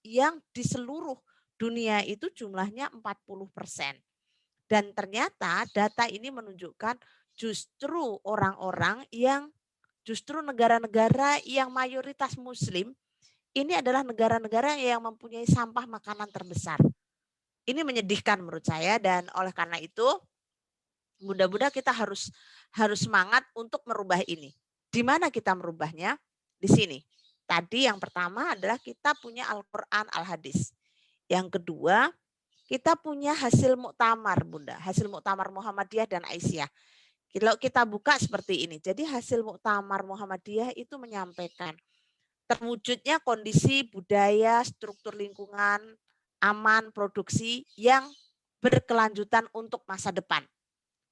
yang di seluruh dunia itu jumlahnya 40%. Dan ternyata data ini menunjukkan justru justru negara-negara yang mayoritas muslim, ini adalah negara-negara yang mempunyai sampah makanan terbesar. Ini menyedihkan menurut saya, dan oleh karena itu mudah-mudahan kita harus semangat untuk merubah ini. Di mana kita merubahnya? Di sini. Tadi yang pertama adalah kita punya Al-Quran, Al-Hadis. Yang kedua, kita punya hasil muktamar, Bunda. Hasil muktamar Muhammadiyah dan Aisyah. Kalau kita buka seperti ini. Jadi hasil muktamar Muhammadiyah itu menyampaikan terwujudnya kondisi budaya, struktur lingkungan, aman, produksi yang berkelanjutan untuk masa depan.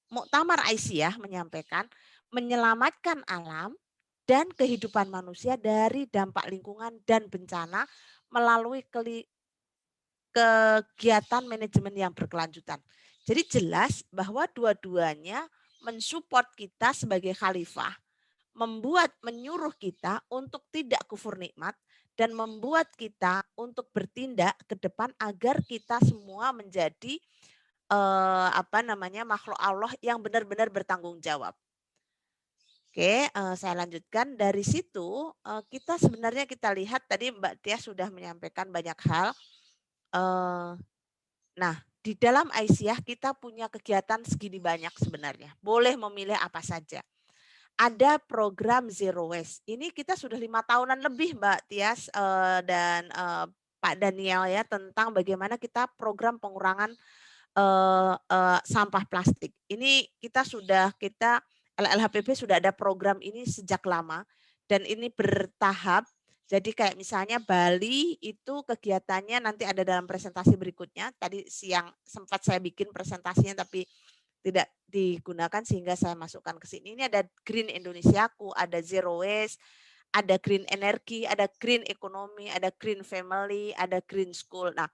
Muktamar Aisyah menyampaikan menyelamatkan alam dan kehidupan manusia dari dampak lingkungan dan bencana melalui kegiatan manajemen yang berkelanjutan. Jadi jelas bahwa dua-duanya mensupport kita sebagai khalifah, menyuruh kita untuk tidak kufur nikmat, dan membuat kita untuk bertindak ke depan agar kita semua menjadi makhluk Allah yang benar-benar bertanggung jawab. Oke, saya lanjutkan dari situ. Kita sebenarnya kita lihat tadi Mbak Tia sudah menyampaikan banyak hal. Nah, di dalam Aisyah kita punya kegiatan segini banyak sebenarnya. Boleh memilih apa saja. Ada program Zero Waste. Ini kita sudah 5 tahunan lebih Mbak Tias dan Pak Daniel ya, tentang bagaimana kita program pengurangan sampah plastik. Ini kita LLHPP sudah ada program ini sejak lama, dan ini bertahap. Jadi kayak misalnya Bali itu kegiatannya nanti ada dalam presentasi berikutnya. Tadi siang sempat saya bikin presentasinya tapi tidak digunakan sehingga saya masukkan ke sini. Ini ada Green Indonesiaku, ada Zero Waste, ada Green Energy, ada Green Economy, ada Green Family, ada Green School. Nah,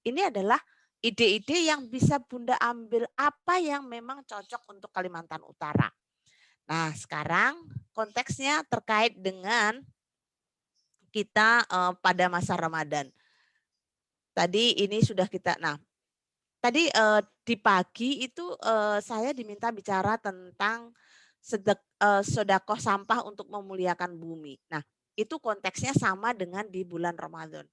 ini adalah ide-ide yang bisa Bunda ambil apa yang memang cocok untuk Kalimantan Utara. Nah, sekarang konteksnya terkait dengan kita pada masa Ramadan. Tadi ini sudah kita, tadi di pagi itu saya diminta bicara tentang sedekah sampah untuk memuliakan bumi. Nah, itu konteksnya sama dengan di bulan Ramadan.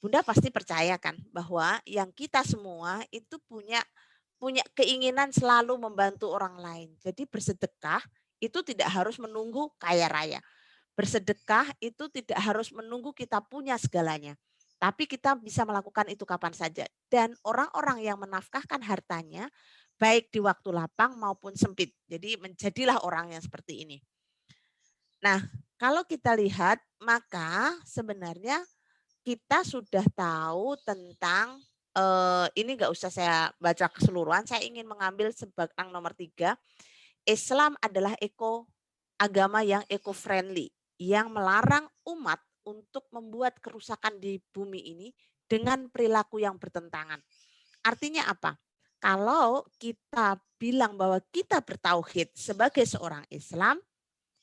Bunda pasti percaya kan bahwa yang kita semua itu punya keinginan selalu membantu orang lain. Jadi bersedekah itu tidak harus menunggu kaya raya. Bersedekah itu tidak harus menunggu kita punya segalanya. Tapi kita bisa melakukan itu kapan saja. Dan orang-orang yang menafkahkan hartanya baik di waktu lapang maupun sempit. Jadi menjadilah orang yang seperti ini. Nah, kalau kita lihat maka sebenarnya kita sudah tahu tentang ini nggak usah saya baca keseluruhan. Saya ingin mengambil sebagai nomor 3. Islam adalah agama yang eco-friendly, yang melarang umat untuk membuat kerusakan di bumi ini dengan perilaku yang bertentangan. Artinya apa? Kalau kita bilang bahwa kita bertauhid sebagai seorang Islam,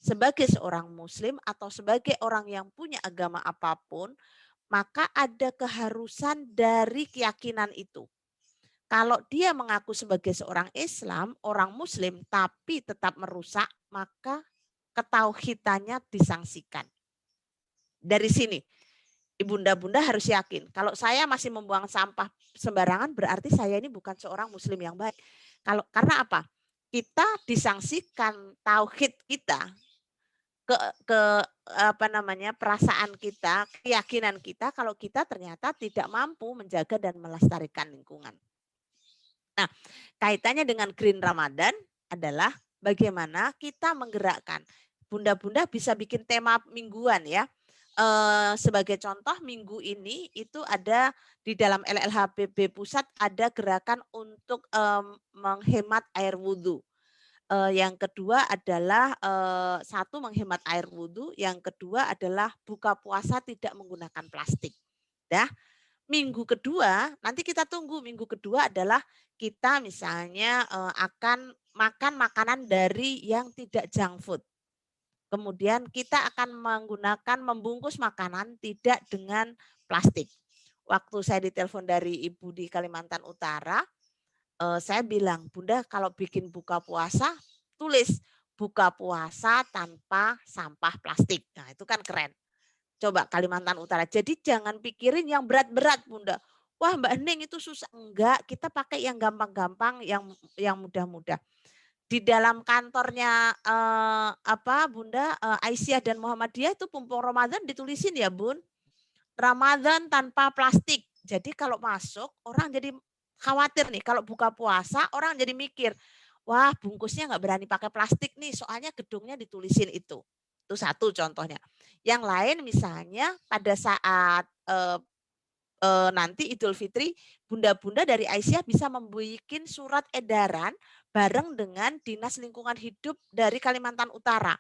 sebagai seorang Muslim, atau sebagai orang yang punya agama apapun, maka ada keharusan dari keyakinan itu. Kalau dia mengaku sebagai seorang Islam, orang Muslim, tapi tetap merusak, maka ketauhidannya disangsikan. Dari sini, ibunda-bunda harus yakin. Kalau saya masih membuang sampah sembarangan, berarti saya ini bukan seorang Muslim yang baik. Karena apa? Kita disangsikan tauhid kita, perasaan kita, keyakinan kita, kalau kita ternyata tidak mampu menjaga dan melestarikan lingkungan. Nah, kaitannya dengan Green Ramadan adalah bagaimana kita menggerakkan. Bunda-bunda bisa bikin tema mingguan ya. Sebagai contoh minggu ini itu ada di dalam LLHPB pusat ada gerakan untuk menghemat air wudhu. Yang kedua adalah satu menghemat air wudhu, yang kedua adalah buka puasa tidak menggunakan plastik. Ya. Minggu kedua, nanti kita tunggu minggu kedua adalah kita misalnya akan makan makanan dari yang tidak junk food. Kemudian kita akan membungkus makanan tidak dengan plastik. waktu saya ditelepon dari ibu di Kalimantan Utara, saya bilang, Bunda kalau bikin buka puasa, tulis buka puasa tanpa sampah plastik. Nah itu kan keren. Coba Kalimantan Utara. Jadi jangan pikirin yang berat-berat Bunda. Wah Mbak Ning itu susah. Enggak, kita pakai yang gampang-gampang, yang mudah-mudah. Di dalam kantornya Bunda Aisyah dan Muhammadiyah itu Pumpung Ramadan ditulisin ya Bun. Ramadan tanpa plastik. Jadi kalau masuk orang jadi khawatir nih kalau buka puasa orang jadi mikir, wah bungkusnya nggak berani pakai plastik nih soalnya gedungnya ditulisin itu. Itu satu contohnya. Yang lain misalnya pada saat nanti Idul Fitri, bunda-bunda dari Aisyah bisa membuat surat edaran bareng dengan Dinas Lingkungan Hidup dari Kalimantan Utara.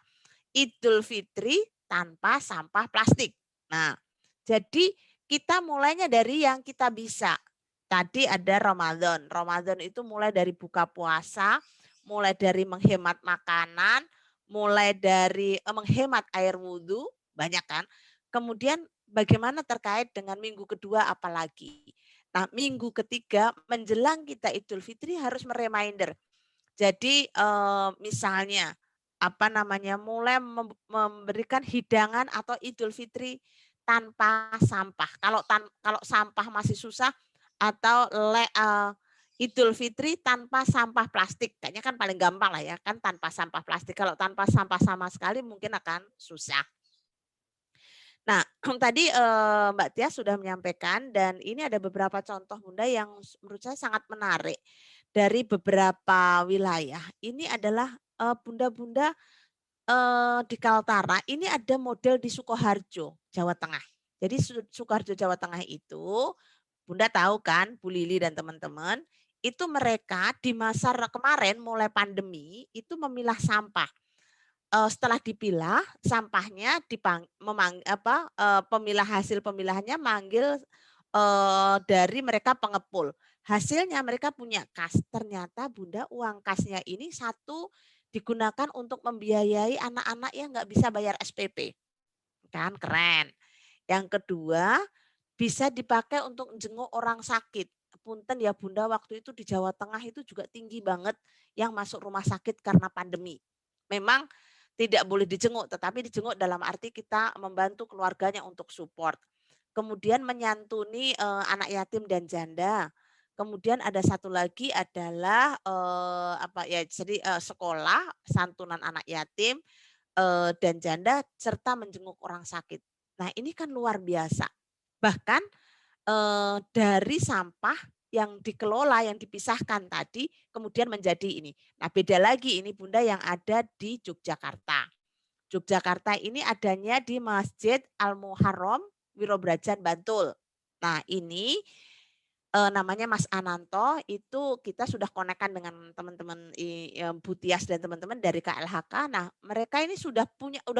Idul Fitri tanpa sampah plastik. Nah, jadi kita mulainya dari yang kita bisa. Tadi ada Ramadan. Ramadan itu mulai dari buka puasa, mulai dari menghemat makanan, mulai dari menghemat air wudhu, banyak kan. Kemudian bagaimana terkait dengan minggu kedua apalagi. Nah, minggu ketiga menjelang kita Idul Fitri harus mereminder. Jadi misalnya mulai memberikan hidangan atau Idul Fitri tanpa sampah. Kalau sampah masih susah atau Idul Fitri tanpa sampah plastik. Kayaknya kan paling gampang lah ya, kan tanpa sampah plastik. Kalau tanpa sampah sama sekali mungkin akan susah. Nah, tadi Mbak Tia sudah menyampaikan dan ini ada beberapa contoh Bunda yang menurut saya sangat menarik dari beberapa wilayah. Ini adalah Bunda-bunda di Kaltara, ini ada model di Sukoharjo, Jawa Tengah. Jadi Sukoharjo, Jawa Tengah itu, Bunda tahu kan, Bu Lili dan teman-teman, itu mereka di masa kemarin mulai pandemi itu memilah sampah. Setelah dipilah sampahnya pemilah hasil pemilahannya manggil dari mereka pengepul. Hasilnya mereka punya kas. Ternyata Bunda uang kasnya ini satu digunakan untuk membiayai anak-anak yang nggak bisa bayar SPP. Kan keren. Yang kedua bisa dipakai untuk jenguk orang sakit. Punten ya Bunda, waktu itu di Jawa Tengah itu juga tinggi banget yang masuk rumah sakit karena pandemi. Memang tidak boleh dijenguk, tetapi dijenguk dalam arti kita membantu keluarganya untuk support. Kemudian menyantuni anak yatim dan janda. Kemudian ada satu lagi adalah sekolah santunan anak yatim dan janda serta menjenguk orang sakit. Nah ini kan luar biasa. Bahkan dari sampah yang dikelola, yang dipisahkan tadi, kemudian menjadi ini. Nah beda lagi ini Bunda yang ada di Yogyakarta. Yogyakarta ini adanya di Masjid Al-Muharram Wirobrajan Bantul. Nah ini namanya Mas Ananto, itu kita sudah konekkan dengan teman-teman Bu Tias dan teman-teman dari KLHK. Nah mereka ini sudah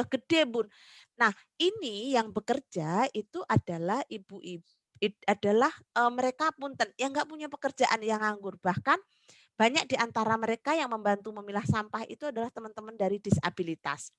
gede Bun. Nah ini yang bekerja itu adalah ibu-ibu, adalah mereka punten yang nggak punya pekerjaan, yang nganggur. Bahkan banyak di antara mereka yang membantu memilah sampah itu adalah teman-teman dari disabilitas.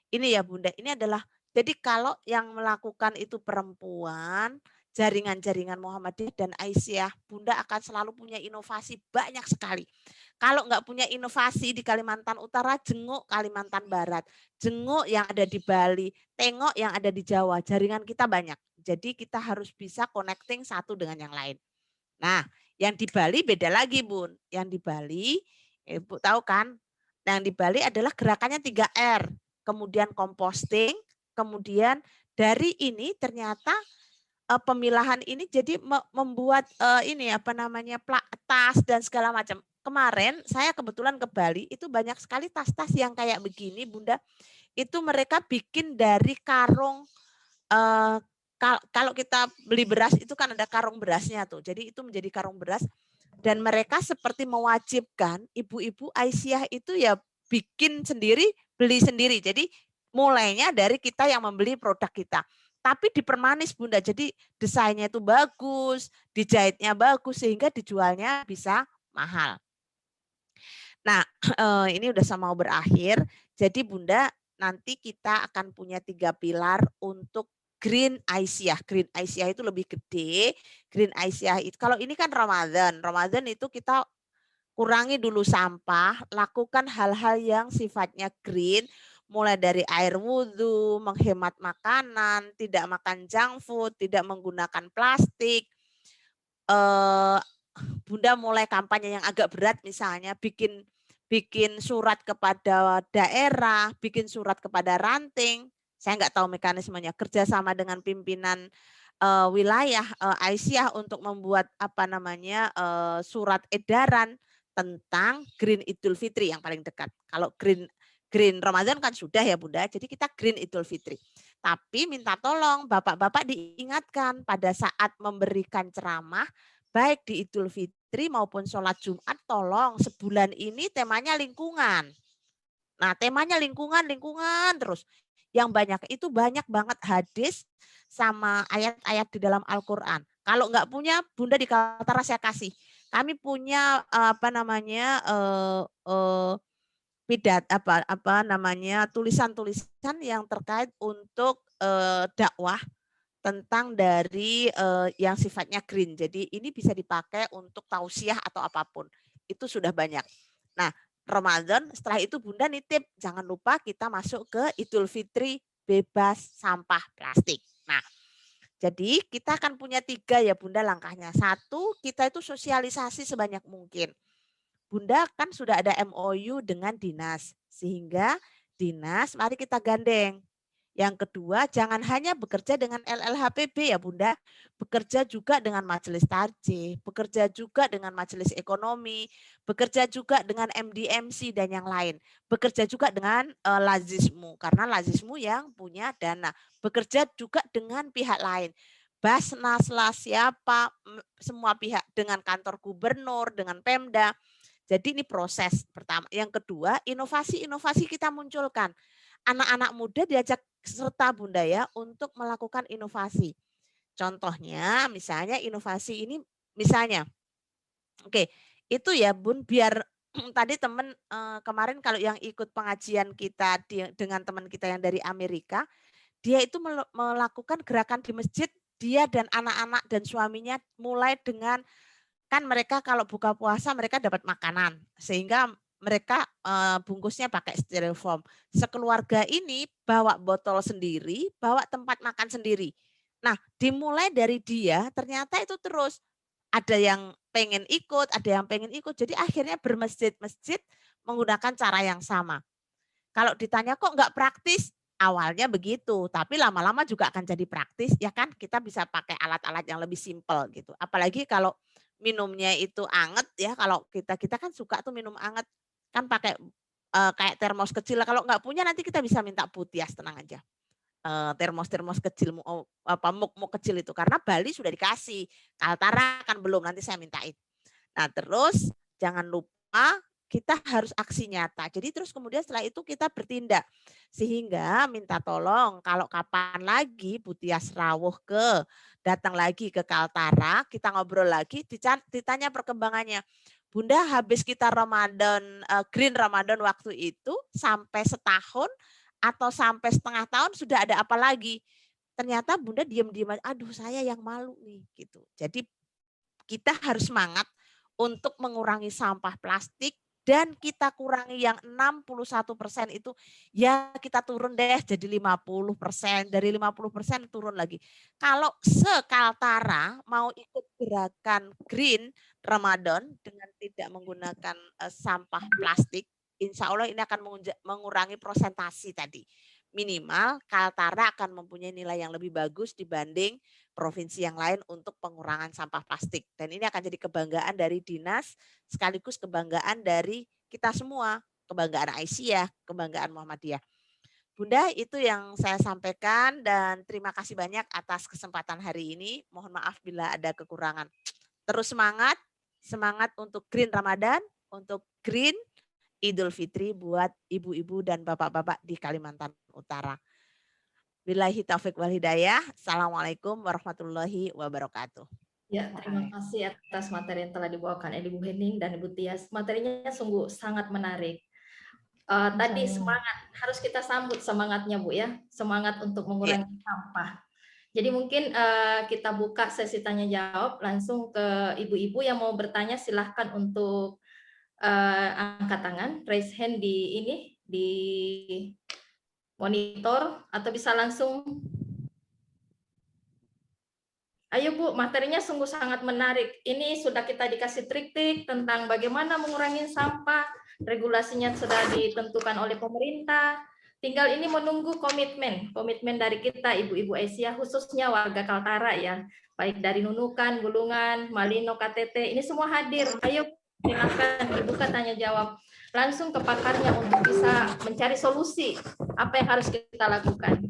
Ini ya Bunda, ini adalah, jadi kalau yang melakukan itu perempuan, jaringan-jaringan Muhammadiyah dan Aisyah, Bunda akan selalu punya inovasi banyak sekali. Kalau nggak punya inovasi di Kalimantan Utara, jenguk Kalimantan Barat, jenguk yang ada di Bali, tengok yang ada di Jawa, jaringan kita banyak. Jadi kita harus bisa connecting satu dengan yang lain. Nah, yang di Bali beda lagi Bun. Yang di Bali, Ibu tahu kan, yang di Bali adalah gerakannya 3R. Kemudian composting, kemudian dari ini ternyata pemilahan ini jadi membuat tas dan segala macam. Kemarin saya kebetulan ke Bali, itu banyak sekali tas-tas yang kayak begini Bunda. Itu mereka bikin dari karung, kalau kita beli beras itu kan ada karung berasnya tuh. Jadi itu menjadi karung beras dan mereka seperti mewajibkan ibu-ibu Aisyah itu ya bikin sendiri, beli sendiri. Jadi mulainya dari kita yang membeli produk kita. Tapi dipermanis Bunda, jadi desainnya itu bagus, dijahitnya bagus sehingga dijualnya bisa mahal. Nah ini udah mau berakhir. Jadi Bunda nanti kita akan punya 3 pilar untuk Green Aisyah. Green Aisyah itu lebih gede. Green Aisyah itu kalau ini kan Ramadan. Ramadan itu kita kurangi dulu sampah, lakukan hal-hal yang sifatnya green, mulai dari air wudhu, menghemat makanan, tidak makan junk food, tidak menggunakan plastik. Bunda mulai kampanye yang agak berat, misalnya bikin surat kepada daerah, bikin surat kepada ranting. Saya nggak tahu mekanismenya, kerjasama dengan pimpinan wilayah Aisyah untuk membuat surat edaran tentang Green Idul Fitri yang paling dekat. Kalau Green Ramadan kan sudah ya Bunda, jadi kita Green Idul Fitri. Tapi minta tolong bapak-bapak diingatkan pada saat memberikan ceramah, baik di Idul Fitri maupun sholat Jumat, tolong sebulan ini temanya lingkungan. Nah, temanya lingkungan terus. Yang banyak itu banyak banget hadis sama ayat-ayat di dalam Al-Quran. Kalau nggak punya, Bunda di Kaltara saya kasih. Kami punya tulisan-tulisan yang terkait untuk dakwah tentang dari yang sifatnya green. Jadi ini bisa dipakai untuk tausiah atau apapun. Itu sudah banyak. Nah, Ramadan setelah itu Bunda nitip, jangan lupa kita masuk ke Idul Fitri bebas sampah plastik. Nah, jadi kita akan punya 3 ya Bunda langkahnya. 1, kita itu sosialisasi sebanyak mungkin. Bunda kan sudah ada MOU dengan dinas, sehingga dinas mari kita gandeng. Yang kedua, jangan hanya bekerja dengan LLHPB ya Bunda, bekerja juga dengan Majelis Tarjih, bekerja juga dengan Majelis Ekonomi, bekerja juga dengan MDMC dan yang lain, bekerja juga dengan Lazismu, karena Lazismu yang punya dana, bekerja juga dengan pihak lain, Basnas lah siapa, semua pihak, dengan kantor gubernur, dengan Pemda. Jadi ini proses pertama. Yang kedua, inovasi-inovasi kita munculkan. Anak-anak muda diajak serta Bunda ya untuk melakukan inovasi. Contohnya misalnya inovasi ini misalnya, oke, itu ya Bun, biar tadi teman kemarin kalau yang ikut pengajian kita dengan teman kita yang dari Amerika, dia itu melakukan gerakan di masjid, dia dan anak-anak dan suaminya mulai dengan, kan mereka kalau buka puasa mereka dapat makanan, sehingga mereka bungkusnya pakai styrofoam. Sekeluarga ini bawa botol sendiri, bawa tempat makan sendiri. Nah, dimulai dari dia, ternyata itu terus ada yang pengen ikut, ada yang pengen ikut. Jadi akhirnya bermasjid-masjid menggunakan cara yang sama. Kalau ditanya kok nggak praktis, awalnya begitu, tapi lama-lama juga akan jadi praktis, ya kan? Kita bisa pakai alat-alat yang lebih simpel gitu. Apalagi kalau minumnya itu anget ya, kalau kita kan suka tuh minum anget, kan pakai kayak termos kecil. Kalau nggak punya nanti kita bisa minta Putias, tenang aja. Termos-termos kecil, muk-muk kecil itu, karena Bali sudah dikasih, Kaltara kan belum, nanti saya mintain. Nah terus jangan lupa kita harus aksi nyata. Jadi terus kemudian setelah itu kita bertindak. Sehingga minta tolong kalau kapan lagi Putias rawuh datang lagi ke Kaltara, kita ngobrol lagi, ditanya perkembangannya. Bunda habis kita Ramadan, Green Ramadan waktu itu sampai setahun atau sampai setengah tahun sudah ada apa lagi? Ternyata Bunda diam-diam, aduh saya yang malu nih gitu. Jadi kita harus semangat untuk mengurangi sampah plastik, dan kita kurangi yang 61% itu, ya kita turun deh jadi 50%, dari 50% turun lagi. Kalau sekaltara mau ikut gerakan Green Ramadan dengan tidak menggunakan sampah plastik, insya Allah ini akan mengurangi prosentasi tadi. Minimal Kaltara akan mempunyai nilai yang lebih bagus dibanding provinsi yang lain untuk pengurangan sampah plastik. Dan ini akan jadi kebanggaan dari dinas, sekaligus kebanggaan dari kita semua, kebanggaan Aisyah, kebanggaan Muhammadiyah. Bunda, itu yang saya sampaikan, dan terima kasih banyak atas kesempatan hari ini. Mohon maaf bila ada kekurangan. Terus semangat, semangat untuk Green Ramadan, untuk Green Idul Fitri buat ibu-ibu dan bapak-bapak di Kalimantan Utara. Billahi taufiq wal hidayah. Assalamualaikum warahmatullahi wabarakatuh. Ya, terima kasih atas materi yang telah dibawakan Ibu Hening dan Ibu Tias. Materinya sungguh sangat menarik. Tadi semangat, harus kita sambut semangatnya Bu ya, semangat untuk mengurangi sampah. Jadi mungkin kita buka sesi tanya jawab langsung ke ibu-ibu yang mau bertanya, silahkan untuk angkat tangan, raise hand di ini di monitor atau bisa langsung. Ayo Bu, materinya sungguh sangat menarik. Ini sudah kita dikasih trik-trik tentang bagaimana mengurangi sampah, regulasinya sudah ditentukan oleh pemerintah. Tinggal ini menunggu komitmen dari kita ibu-ibu Asia, khususnya warga Kaltara ya, baik dari Nunukan, Gulungan, Malino, KTT, ini semua hadir. Ayo silakan dibuka tanya jawab langsung ke pakarnya untuk bisa mencari solusi apa yang harus kita lakukan.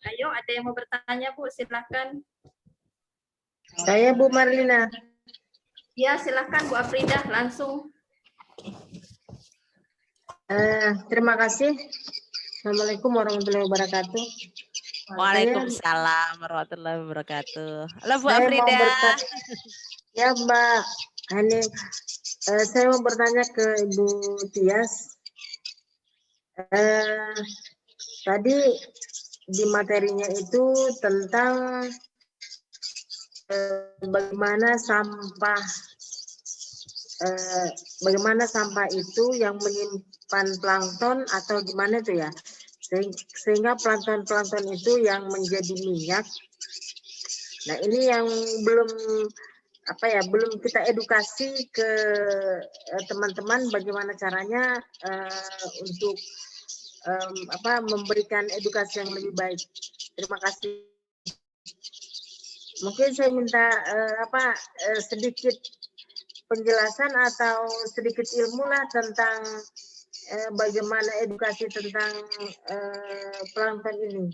Ayo, ada yang mau bertanya, Bu? Silakan. Saya Bu Marlina. Ya, silakan Bu Afridah, langsung. Terima kasih. Assalamualaikum warahmatullahi wabarakatuh. Waalaikumsalam warahmatullahi wabarakatuh. Halo Bu Saya mau Afrida. Ya Mbak Hani, saya mau bertanya ke Ibu Tias. Tadi di materinya itu tentang bagaimana sampah itu yang menyimpan plankton atau gimana itu ya, sehingga plankton itu yang menjadi minyak. Nah ini yang belum kita edukasi ke teman-teman bagaimana caranya untuk memberikan edukasi yang lebih baik. Terima kasih. Mungkin saya minta sedikit penjelasan atau sedikit ilmu lah tentang bagaimana edukasi tentang plankton ini.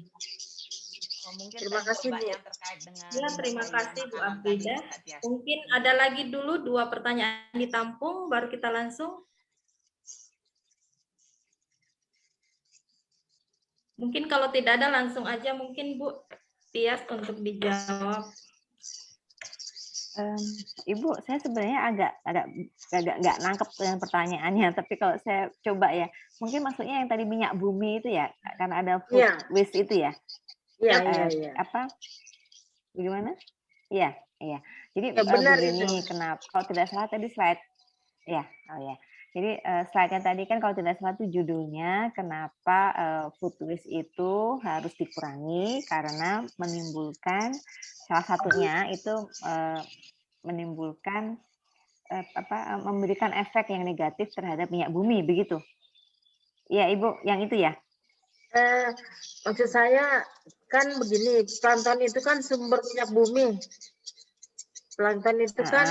Terima kasih Bu. Yang terkait dengan Ya, terima kasih Bu Afrida. Mungkin ada lagi dulu 2 pertanyaan ditampung, baru kita langsung. Mungkin kalau tidak ada langsung aja mungkin Bu Tias untuk dijawab. Ibu, saya sebenarnya agak nggak nangkep dengan pertanyaannya, tapi kalau saya coba ya, mungkin maksudnya yang tadi minyak bumi itu ya, karena ada food waste itu ya. Iya. Apa? Bagaimana? Iya. Jadi benar begini, itu. kenapa? Kalau tidak salah tadi slide, ya, Jadi slide-nya tadi kan kalau tidak salah itu judulnya kenapa food waste itu harus dikurangi karena menimbulkan salah satunya itu menimbulkan memberikan efek yang negatif terhadap minyak bumi, begitu. Iya Ibu, yang itu ya. Maksud saya kan begini, plankton itu kan sumber minyak bumi. Plankton itu kan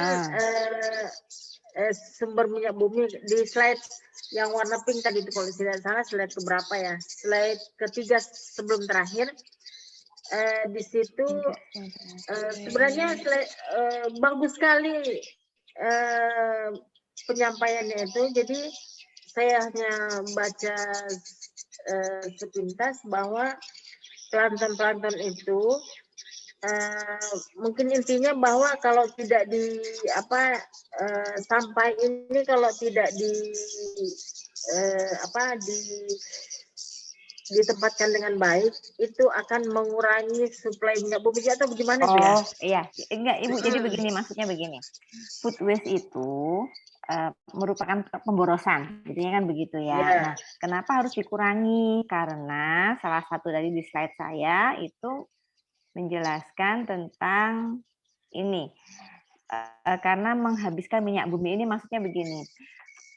sumber minyak bumi. Di slide yang warna pink tadi itu kalau tidak salah slide keberapa ya? Slide ketiga sebelum terakhir. Di situ sebenarnya bagus sekali penyampaiannya itu. Jadi saya hanya baca sepintas bahwa plankton itu mungkin intinya bahwa kalau tidak sampah ini kalau tidak ditempatkan dengan baik itu akan mengurangi suplai minyak bumi atau bagaimana itu ya? Iya, enggak Ibu. Jadi begini, maksudnya begini. Food waste itu merupakan pemborosan, jadinya kan begitu ya. Nah, kenapa harus dikurangi? Karena salah satu dari di slide saya itu menjelaskan tentang ini. Karena menghabiskan minyak bumi ini maksudnya begini.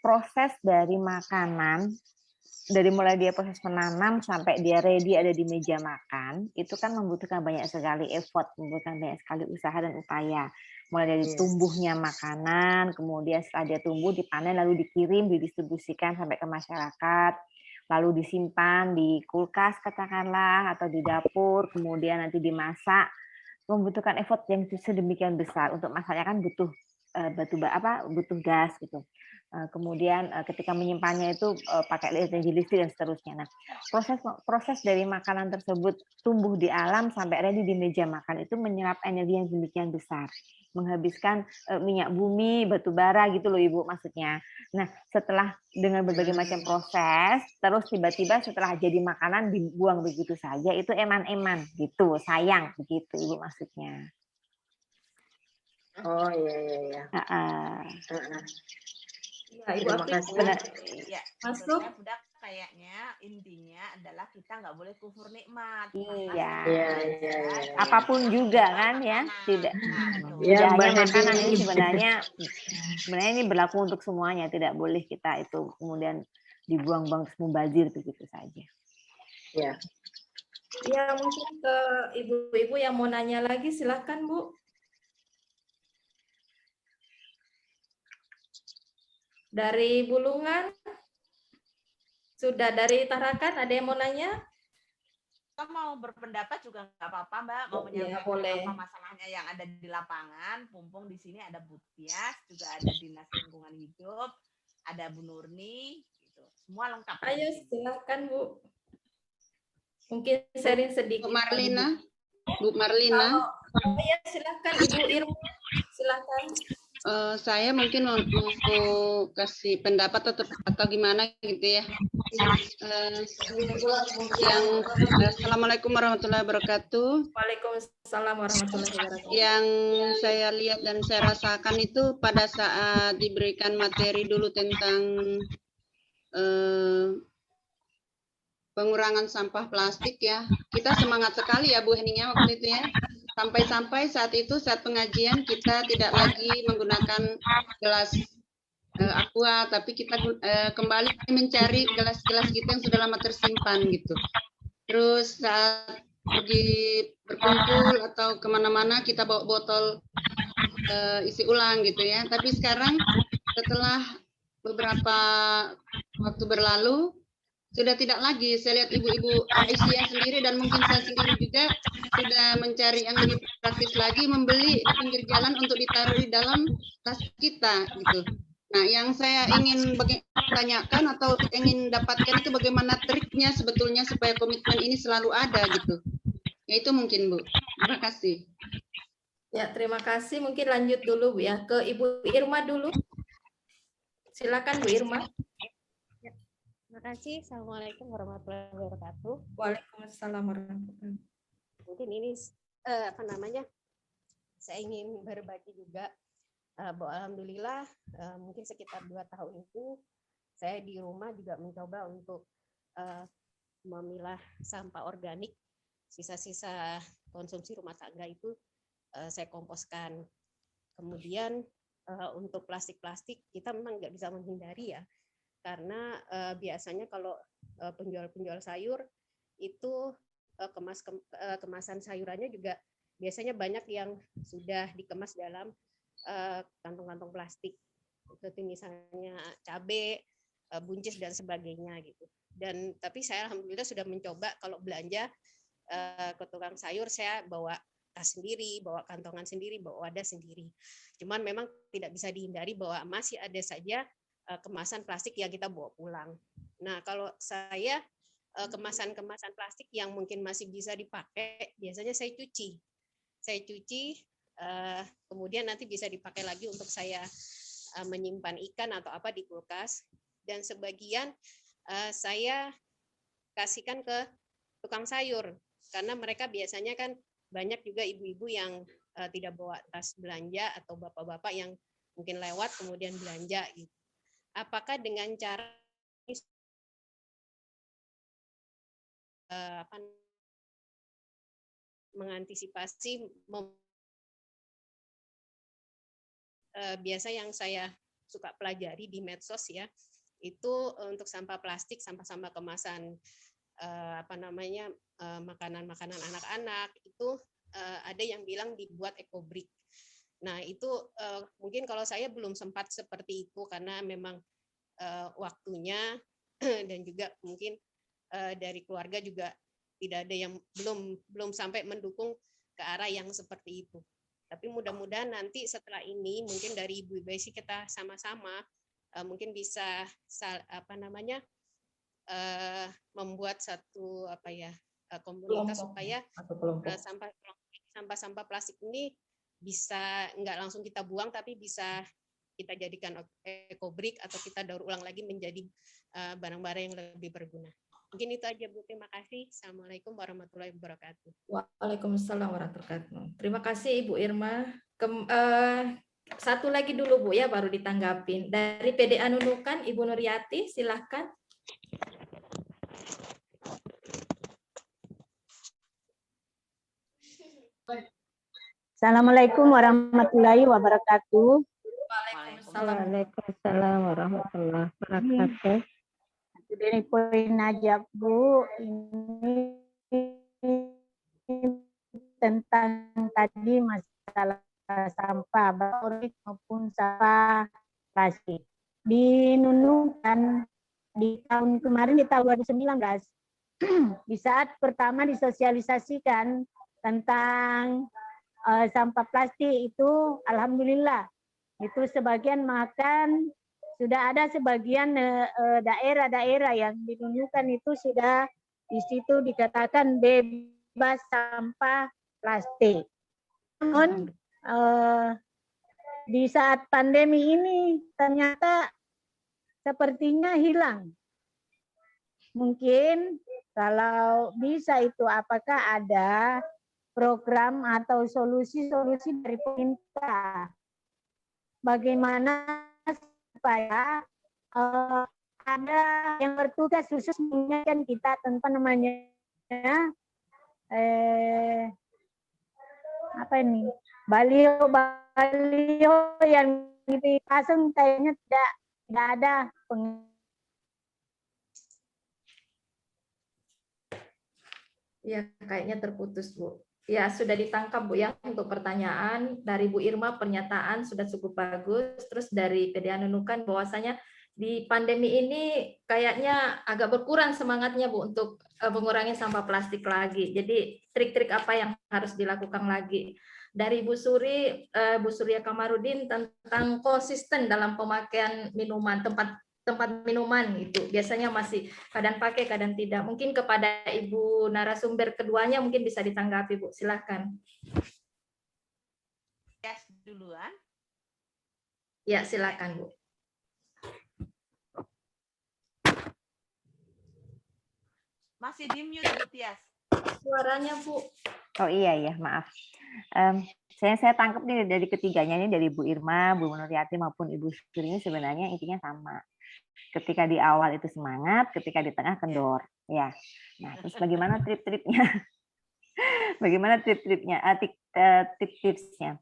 Proses dari makanan, dari mulai dia proses menanam sampai dia ready ada di meja makan, itu kan membutuhkan banyak sekali effort, membutuhkan banyak sekali usaha dan upaya. Mulai dari tumbuhnya makanan, kemudian setelah dia tumbuh dipanen lalu dikirim, didistribusikan sampai ke masyarakat, lalu disimpan di kulkas katakanlah atau di dapur, kemudian nanti dimasak, membutuhkan effort yang sedemikian besar. Untuk masaknya kan butuh butuh gas gitu. Kemudian ketika menyimpannya itu pakai energi listrik dan seterusnya. Nah, proses dari makanan tersebut tumbuh di alam sampai ready di meja makan itu menyerap energi yang demikian besar, menghabiskan minyak bumi, batu bara gitu loh Ibu maksudnya. Nah, setelah dengan berbagai macam proses, terus tiba-tiba setelah jadi makanan dibuang begitu saja, itu eman-eman gitu, sayang begitu Ibu maksudnya. Oh iya. Ya, Ibu Terima Apri, kasih. Ya, masuk. sebetulnya Budak kayaknya intinya adalah kita nggak boleh kufur nikmat. Iya. Apapun juga kan ya, tidak Ya, hanya Mbak makanan Hedi. ini sebenarnya ini berlaku untuk semuanya, tidak boleh kita itu kemudian dibuang-buang terus mubazir begitu saja. Ya. Ya, mungkin ke ibu-ibu yang mau nanya lagi, silahkan Bu. Dari Bulungan, sudah. Dari Tarakan, ada yang mau nanya? Kita mau berpendapat juga nggak apa-apa Mbak, mau menyampaikan boleh. apa masalahnya yang ada di lapangan. Mumpung di sini ada Butias, juga ada Dinas Lingkungan Hidup, ada Bu Nurni, gitu. Semua lengkap. Ayo silahkan Bu. Mungkin sharing sedikit. Bu Marlina. Ya silahkan Ibu Irma, silahkan. Saya mungkin mau kasih pendapat atau gimana gitu ya. Assalamualaikum warahmatullahi wabarakatuh. Waalaikumsalam warahmatullahi wabarakatuh. Yang saya lihat dan saya rasakan itu pada saat diberikan materi dulu tentang pengurangan sampah plastik ya. Kita semangat sekali ya Bu Heninya waktu itu ya. Sampai-sampai saat pengajian kita tidak lagi menggunakan gelas aqua, tapi kita kembali mencari gelas-gelas kita yang sudah lama tersimpan gitu. Terus saat pergi berkumpul atau kemana-mana kita bawa botol isi ulang gitu ya. Tapi sekarang setelah beberapa waktu berlalu, sudah tidak lagi. Saya lihat ibu-ibu Aisyah sendiri dan mungkin saya sendiri juga sudah mencari yang lebih praktis lagi, membeli di pinggir jalan untuk ditaruh di dalam tas kita gitu. Nah, yang saya ingin tanyakan atau ingin dapatkan itu bagaimana triknya sebetulnya supaya komitmen ini selalu ada gitu. Ya itu mungkin Bu. Terima kasih. Ya, terima kasih. Mungkin lanjut dulu Bu ya ke Ibu Irma dulu. Silakan Bu Irma. Terima kasih. Assalamualaikum warahmatullahi wabarakatuh. Waalaikumsalam warahmatullahi wabarakatuh. Mungkin ini saya ingin berbagi juga bahwa alhamdulillah mungkin sekitar 2 tahun itu saya di rumah juga mencoba untuk memilah sampah organik, sisa-sisa konsumsi rumah tangga itu saya komposkan. Kemudian untuk plastik-plastik kita memang nggak bisa menghindari ya. Karena biasanya kalau penjual-penjual sayur itu kemasan sayurannya juga biasanya banyak yang sudah dikemas dalam kantong-kantong plastik. Seperti misalnya cabai, buncis dan sebagainya gitu. Dan tapi saya alhamdulillah sudah mencoba kalau belanja ke tukang sayur saya bawa tas sendiri, bawa kantongan sendiri, bawa wadah sendiri. Cuman memang tidak bisa dihindari bahwa masih ada saja kemasan plastik yang kita bawa pulang. Nah, kalau saya kemasan-kemasan plastik yang mungkin masih bisa dipakai, biasanya saya cuci. Kemudian nanti bisa dipakai lagi untuk saya menyimpan ikan atau apa di kulkas. Dan sebagian saya kasihkan ke tukang sayur, karena mereka biasanya kan banyak juga ibu-ibu yang tidak bawa tas belanja atau bapak-bapak yang mungkin lewat kemudian belanja gitu. Apakah dengan cara mengantisipasi biasa yang saya suka pelajari di medsos ya, itu untuk sampah plastik, sampah-sampah kemasan makanan-makanan anak-anak itu ada yang bilang dibuat ecobrick. Nah, itu mungkin kalau saya belum sempat seperti itu karena memang waktunya dan juga mungkin dari keluarga juga tidak ada yang belum sampai mendukung ke arah yang seperti itu. Tapi mudah-mudahan nanti setelah ini mungkin dari Ibu Besi kita sama-sama mungkin bisa membuat satu komunitas supaya sampah-sampah plastik ini bisa nggak langsung kita buang, tapi bisa kita jadikan ekobrik atau kita daur ulang lagi menjadi barang-barang yang lebih berguna. Mungkin itu aja Bu, terima kasih. Assalamualaikum warahmatullahi wabarakatuh. Waalaikumsalam warahmatullahi wabarakatuh. Terima kasih Ibu Irma. Satu lagi dulu Bu ya, baru ditanggapin. Dari PDA Nunukan, Ibu Nuryati, silahkan. Assalamualaikum warahmatullahi wabarakatuh. Waalaikumsalam warahmatullahi wabarakatuh. Dari poin aja Bu, ini tentang tadi masalah sampah baik maupun sampah plastik. Di Nunukan di tahun kemarin, di tahun 2019, di saat pertama disosialisasikan tentang sampah plastik itu, alhamdulillah itu sebagian makan sudah ada sebagian daerah-daerah yang ditunjukkan itu sudah di situ dikatakan bebas sampah plastik. Namun di saat pandemi ini ternyata sepertinya hilang. Mungkin kalau bisa itu apakah ada program atau solusi-solusi dari pemerintah bagaimana supaya ada yang bertugas khusus mengingatkan kita tentang namanya baliho yang dipasang kayaknya tidak ada Ya, kayaknya terputus Bu. Ya, sudah ditangkap Bu ya untuk pertanyaan dari Bu Irma, pernyataan sudah cukup bagus. Terus dari PDA Nunukan bahwasanya di pandemi ini kayaknya agak berkurang semangatnya Bu untuk mengurangi sampah plastik lagi. Jadi trik-trik apa yang harus dilakukan lagi? Dari Bu Surya Kamarudin tentang konsisten dalam pemakaian minuman, tempat minuman itu biasanya masih kadang pakai kadang tidak. Mungkin kepada Ibu narasumber keduanya mungkin bisa ditanggapi Bu, silahkan. Yes, duluan. Ya, silakan Bu. Masih di mute Bu Tias. Suaranya Bu. Oh iya ya, maaf. Saya tangkap nih dari ketiganya ini, dari Bu Irma, Bu Nuryati maupun Ibu Suri, ini sebenarnya intinya sama. Ketika di awal itu semangat, ketika di tengah kendor, ya. Nah, terus bagaimana tip-tripnya? Bagaimana tip-tripnya? Tips-tipsnya.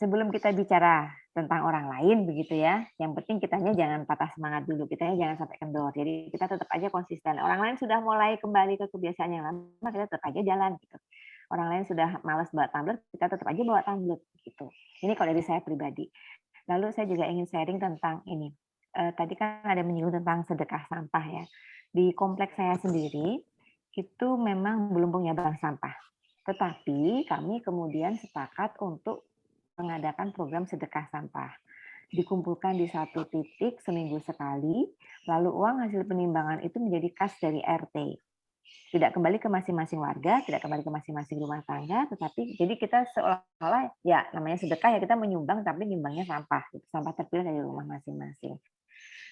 Sebelum kita bicara tentang orang lain, begitu ya. Yang penting kitanya jangan patah semangat dulu, kitanya jangan sampai kendor. Jadi kita tetap aja konsisten. Orang lain sudah mulai kembali ke kebiasaan yang lama, kita tetap aja jalan gitu. Orang lain sudah malas bawa tumbler, kita tetap aja bawa tumbler gitu. Ini kalau dari saya pribadi. Lalu saya juga ingin sharing tentang ini. Tadi kan ada menyinggung tentang sedekah sampah ya. Di kompleks saya sendiri itu memang belum punya bank sampah. Tetapi kami kemudian sepakat untuk mengadakan program sedekah sampah. Dikumpulkan di satu titik seminggu sekali, lalu uang hasil penimbangan itu menjadi kas dari RT. Tidak kembali ke masing-masing warga, tidak kembali ke masing-masing rumah tangga, tetapi jadi kita seolah-olah ya namanya sedekah ya, kita menyumbang tapi nyumbangnya sampah, sampah terpilah dari rumah masing-masing.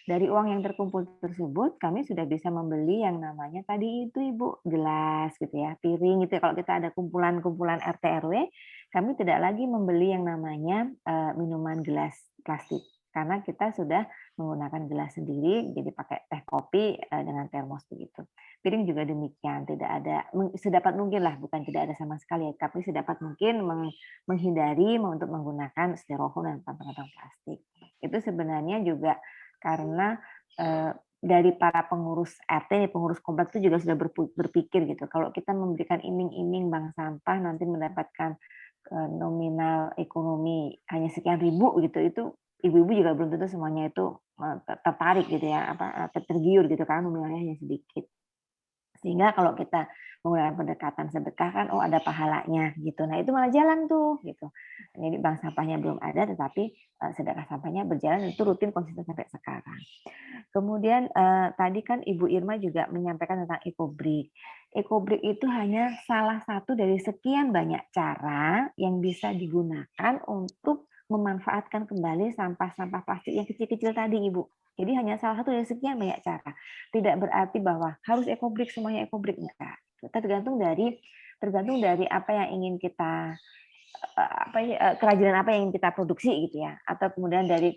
Dari uang yang terkumpul tersebut, kami sudah bisa membeli yang namanya tadi itu Ibu, gelas gitu ya, piring gitu ya. Kalau kita ada kumpulan-kumpulan RT RW, kami tidak lagi membeli yang namanya minuman gelas plastik. Karena kita sudah menggunakan gelas sendiri, jadi pakai teh kopi dengan termos begitu. Piring juga demikian, tidak ada, sedapat mungkin lah, bukan tidak ada sama sekali, tapi sedapat mungkin menghindari untuk menggunakan styrofoam dan kantong-kantong plastik. Itu sebenarnya juga karena dari para pengurus RT, pengurus kompleks itu juga sudah berpikir gitu. Kalau kita memberikan iming-iming bank sampah nanti mendapatkan nominal ekonomi hanya sekian ribu gitu, itu ibu-ibu juga belum tentu semuanya itu tertarik gitu ya, tergiur gitu karena nominalnya hanya sedikit. Sehingga kalau kita menggunakan pendekatan sedekah kan, oh ada pahalanya gitu. Nah itu malah jalan tuh gitu. Jadi bank sampahnya belum ada, tetapi sedekah sampahnya berjalan, itu rutin konsisten sampai sekarang. Kemudian tadi kan Ibu Irma juga menyampaikan tentang ekobrik. Ekobrik itu hanya salah satu dari sekian banyak cara yang bisa digunakan untuk memanfaatkan kembali sampah-sampah plastik yang kecil-kecil tadi, Ibu. Jadi hanya salah satu dari sekian banyak cara. Tidak berarti bahwa harus ekobrik, semuanya ekobrik, enggak. Tergantung dari apa yang ingin kita kerajinan apa yang ingin kita produksi gitu ya, atau kemudian dari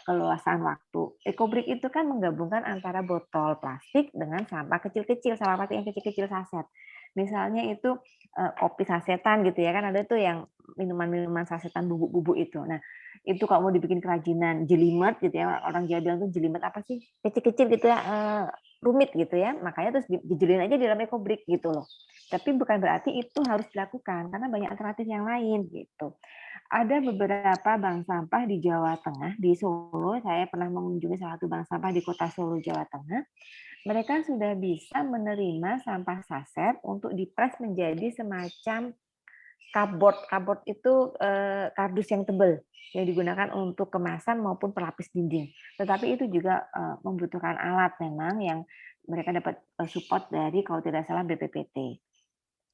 keluasan waktu. Ekobrik itu kan menggabungkan antara botol plastik dengan sampah kecil-kecil, sampah plastik yang kecil-kecil saset. Misalnya itu kopi sasetan gitu ya, kan ada tuh yang minuman-minuman sasetan bubuk-bubuk itu. Nah, itu kalau mau dibikin kerajinan jelimet gitu ya, orang Jawa bilang tuh jelimet apa sih? Kecil-kecil gitu ya, rumit gitu ya. Makanya terus dijelin aja di dalam ekobrik gitu loh. Tapi bukan berarti itu harus dilakukan karena banyak alternatif yang lain gitu. Ada beberapa bank sampah di Jawa Tengah, di Solo. Saya pernah mengunjungi salah satu bank sampah di kota Solo, Jawa Tengah. Mereka sudah bisa menerima sampah saset untuk dipres menjadi semacam cardboard. Cardboard itu kardus yang tebal yang digunakan untuk kemasan maupun pelapis dinding. Tetapi itu juga membutuhkan alat memang yang mereka dapat support dari kalau tidak salah BPPT.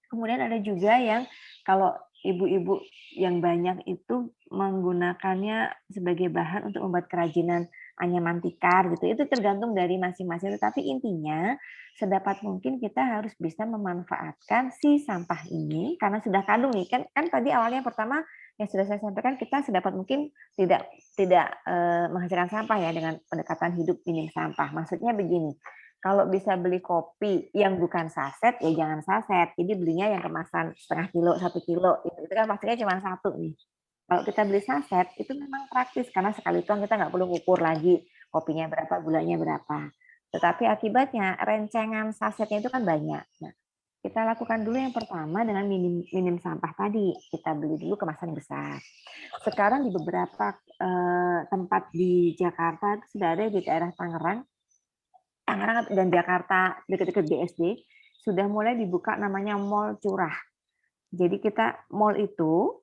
Kemudian ada juga yang kalau ibu-ibu yang banyak itu menggunakannya sebagai bahan untuk membuat kerajinan anyaman tikar gitu. Itu tergantung dari masing-masing. Tetapi intinya sedapat mungkin kita harus bisa memanfaatkan si sampah ini karena sudah kandung nih kan tadi awalnya pertama yang sudah saya sampaikan kita sedapat mungkin tidak menghasilkan sampah ya dengan pendekatan hidup minim sampah. Maksudnya begini. Kalau bisa beli kopi yang bukan saset, ya jangan saset. Jadi belinya yang kemasan setengah kilo, 1 kilo. Itu kan pastinya cuma satu nih. Kalau kita beli saset, itu memang praktis. Karena sekali tuang kita nggak perlu ukur lagi kopinya berapa, gulanya berapa. Tetapi akibatnya rencengan sasetnya itu kan banyak. Nah, kita lakukan dulu yang pertama dengan minim sampah tadi. Kita beli dulu kemasan besar. Sekarang di beberapa tempat di Jakarta, sudah ada di daerah Tangerang dan Jakarta dekat-dekat BSD sudah mulai dibuka namanya mall curah. Jadi kita mall itu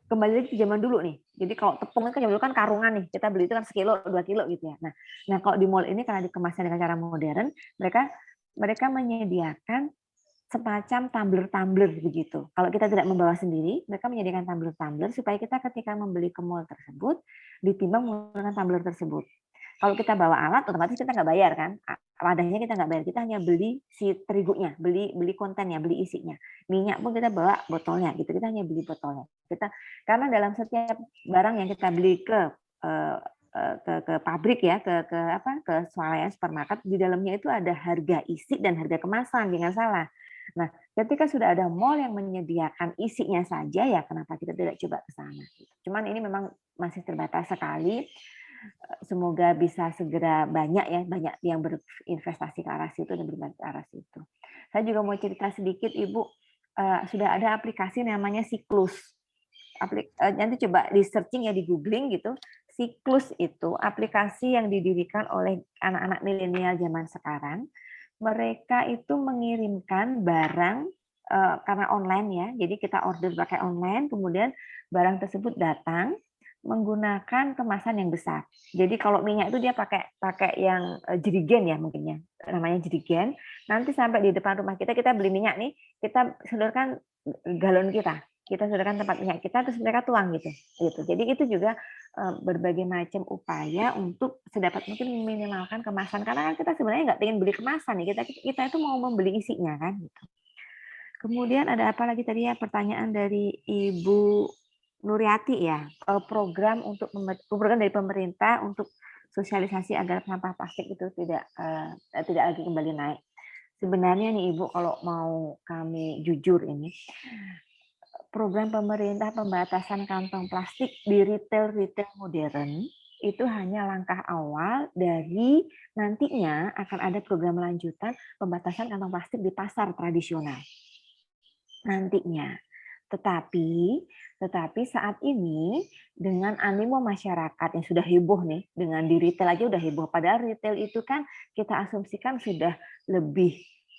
kembali lagi ke zaman dulu nih. Jadi kalau tepung kan zaman dulu kan karungan nih, kita beli itu kan sekilo, 2 kilo gitu ya. Nah kalau di mall ini karena dikemasnya dengan cara modern, mereka menyediakan semacam tumbler-tumbler begitu. Kalau kita tidak membawa sendiri, mereka menyediakan tumbler-tumbler supaya kita ketika membeli ke mall tersebut ditimbang menggunakan tumbler tersebut. Kalau kita bawa alat, otomatis kita nggak bayar kan? Wadahnya kita nggak bayar, kita hanya beli si terigunya, beli kontennya, beli isinya. Minyak pun kita bawa botolnya, gitu. Kita hanya beli botolnya. Karena dalam setiap barang yang kita beli ke pabrik ya, ke swalayan supermarket, di dalamnya itu ada harga isi dan harga kemasan, jangan salah. Nah, ketika sudah ada mall yang menyediakan isinya saja, ya kenapa kita tidak coba ke sana? Cuman ini memang masih terbatas sekali. Semoga bisa segera banyak yang berinvestasi ke arah situ dan berbagi ke arah situ. Saya juga mau cerita sedikit, Ibu, sudah ada aplikasi namanya Siklus. Nanti coba di searching ya, di googling gitu. Siklus itu aplikasi yang didirikan oleh anak-anak milenial zaman sekarang. Mereka itu mengirimkan barang karena online ya, jadi kita order pakai online, kemudian barang tersebut datang menggunakan kemasan yang besar. Jadi kalau minyak itu dia pakai yang jerigen ya mungkinnya, namanya jerigen. Nanti sampai di depan rumah kita beli minyak nih, kita sodorkan galon kita sodorkan tempat minyak kita, terus mereka tuang gitu. Jadi itu juga berbagai macam upaya untuk sedapat mungkin meminimalkan kemasan, karena kan kita sebenarnya nggak pengen beli kemasan nih, kita itu mau membeli isinya kan. Gitu. Kemudian ada apa lagi tadi ya pertanyaan dari Ibu Nuriati ya, program dari pemerintah untuk sosialisasi agar sampah plastik itu tidak lagi kembali naik. Sebenarnya nih Ibu, kalau mau kami jujur ini, program pemerintah pembatasan kantong plastik di retail modern itu hanya langkah awal dari nantinya akan ada program lanjutan pembatasan kantong plastik di pasar tradisional nantinya. Tetapi saat ini dengan animo masyarakat yang sudah heboh nih, dengan di retail aja udah heboh, padahal retail itu kan kita asumsikan sudah lebih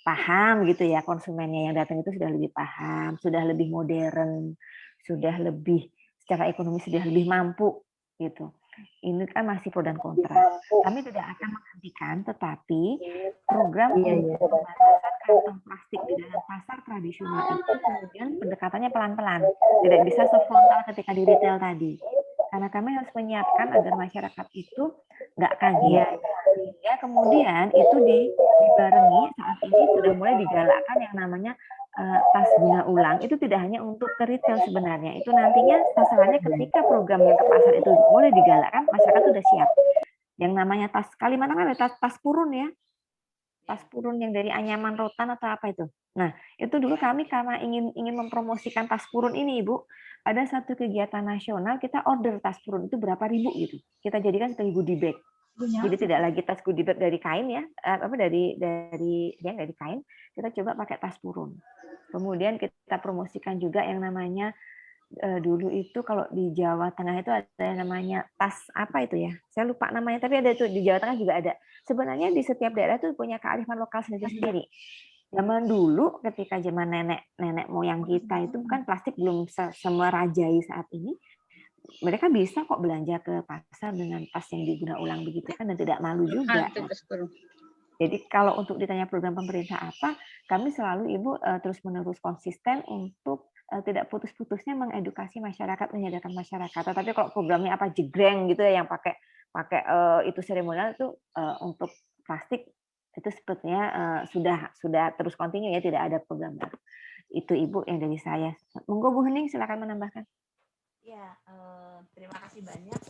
paham gitu ya, konsumennya yang datang itu sudah lebih paham, sudah lebih modern, sudah lebih secara ekonomi sudah lebih mampu gitu. Ini kan masih pro dan kontra. Kami tidak akan menghentikan, tetapi program untuk pembatasan kantong plastik di dalam pasar tradisional itu kemudian pendekatannya pelan-pelan, tidak bisa sefrontal ketika di retail tadi. Karena kami harus menyiapkan agar masyarakat itu nggak kaget. Sehingga kemudian itu dibarengi saat ini sudah mulai digalakkan yang namanya tas guna ulang. Itu tidak hanya untuk ke retail sebenarnya. Itu nantinya sasarannya ketika program yang ke pasar itu mulai digalakkan, masyarakat sudah siap. Yang namanya tas Kalimantan ada tas purun ya. Tas purun yang dari anyaman rotan atau apa itu. Nah, itu dulu kami karena ingin mempromosikan tas purun ini, Ibu, ada satu kegiatan nasional kita order tas purun itu berapa ribu gitu. Kita jadikan sebagai goodie bag. Jadi tidak lagi tas goodie bag dari kain ya, dari kain, kita coba pakai tas purun. Kemudian kita promosikan juga yang namanya dulu itu kalau di Jawa Tengah itu ada yang namanya tas apa itu ya? Saya lupa namanya, tapi ada itu di Jawa Tengah juga ada. Sebenarnya di setiap daerah itu punya kearifan lokal sendiri-sendiri. Zaman dulu ketika zaman nenek moyang kita itu kan plastik belum semerajai saat ini. Mereka bisa kok belanja ke pasar dengan tas yang diguna ulang begitu kan dan tidak malu juga. Jadi kalau untuk ditanya program pemerintah apa, kami selalu Ibu terus-menerus konsisten untuk tidak putus-putusnya mengedukasi masyarakat, menyadarkan masyarakat. Tapi kalau programnya apa jegreng gitu ya yang pakai itu seremonial itu untuk plastik itu sepertinya sudah terus kontinu ya, tidak ada program baru. Itu Ibu yang dari saya. Monggo Bu Hening silakan menambahkan. Ya, terima kasih banyak.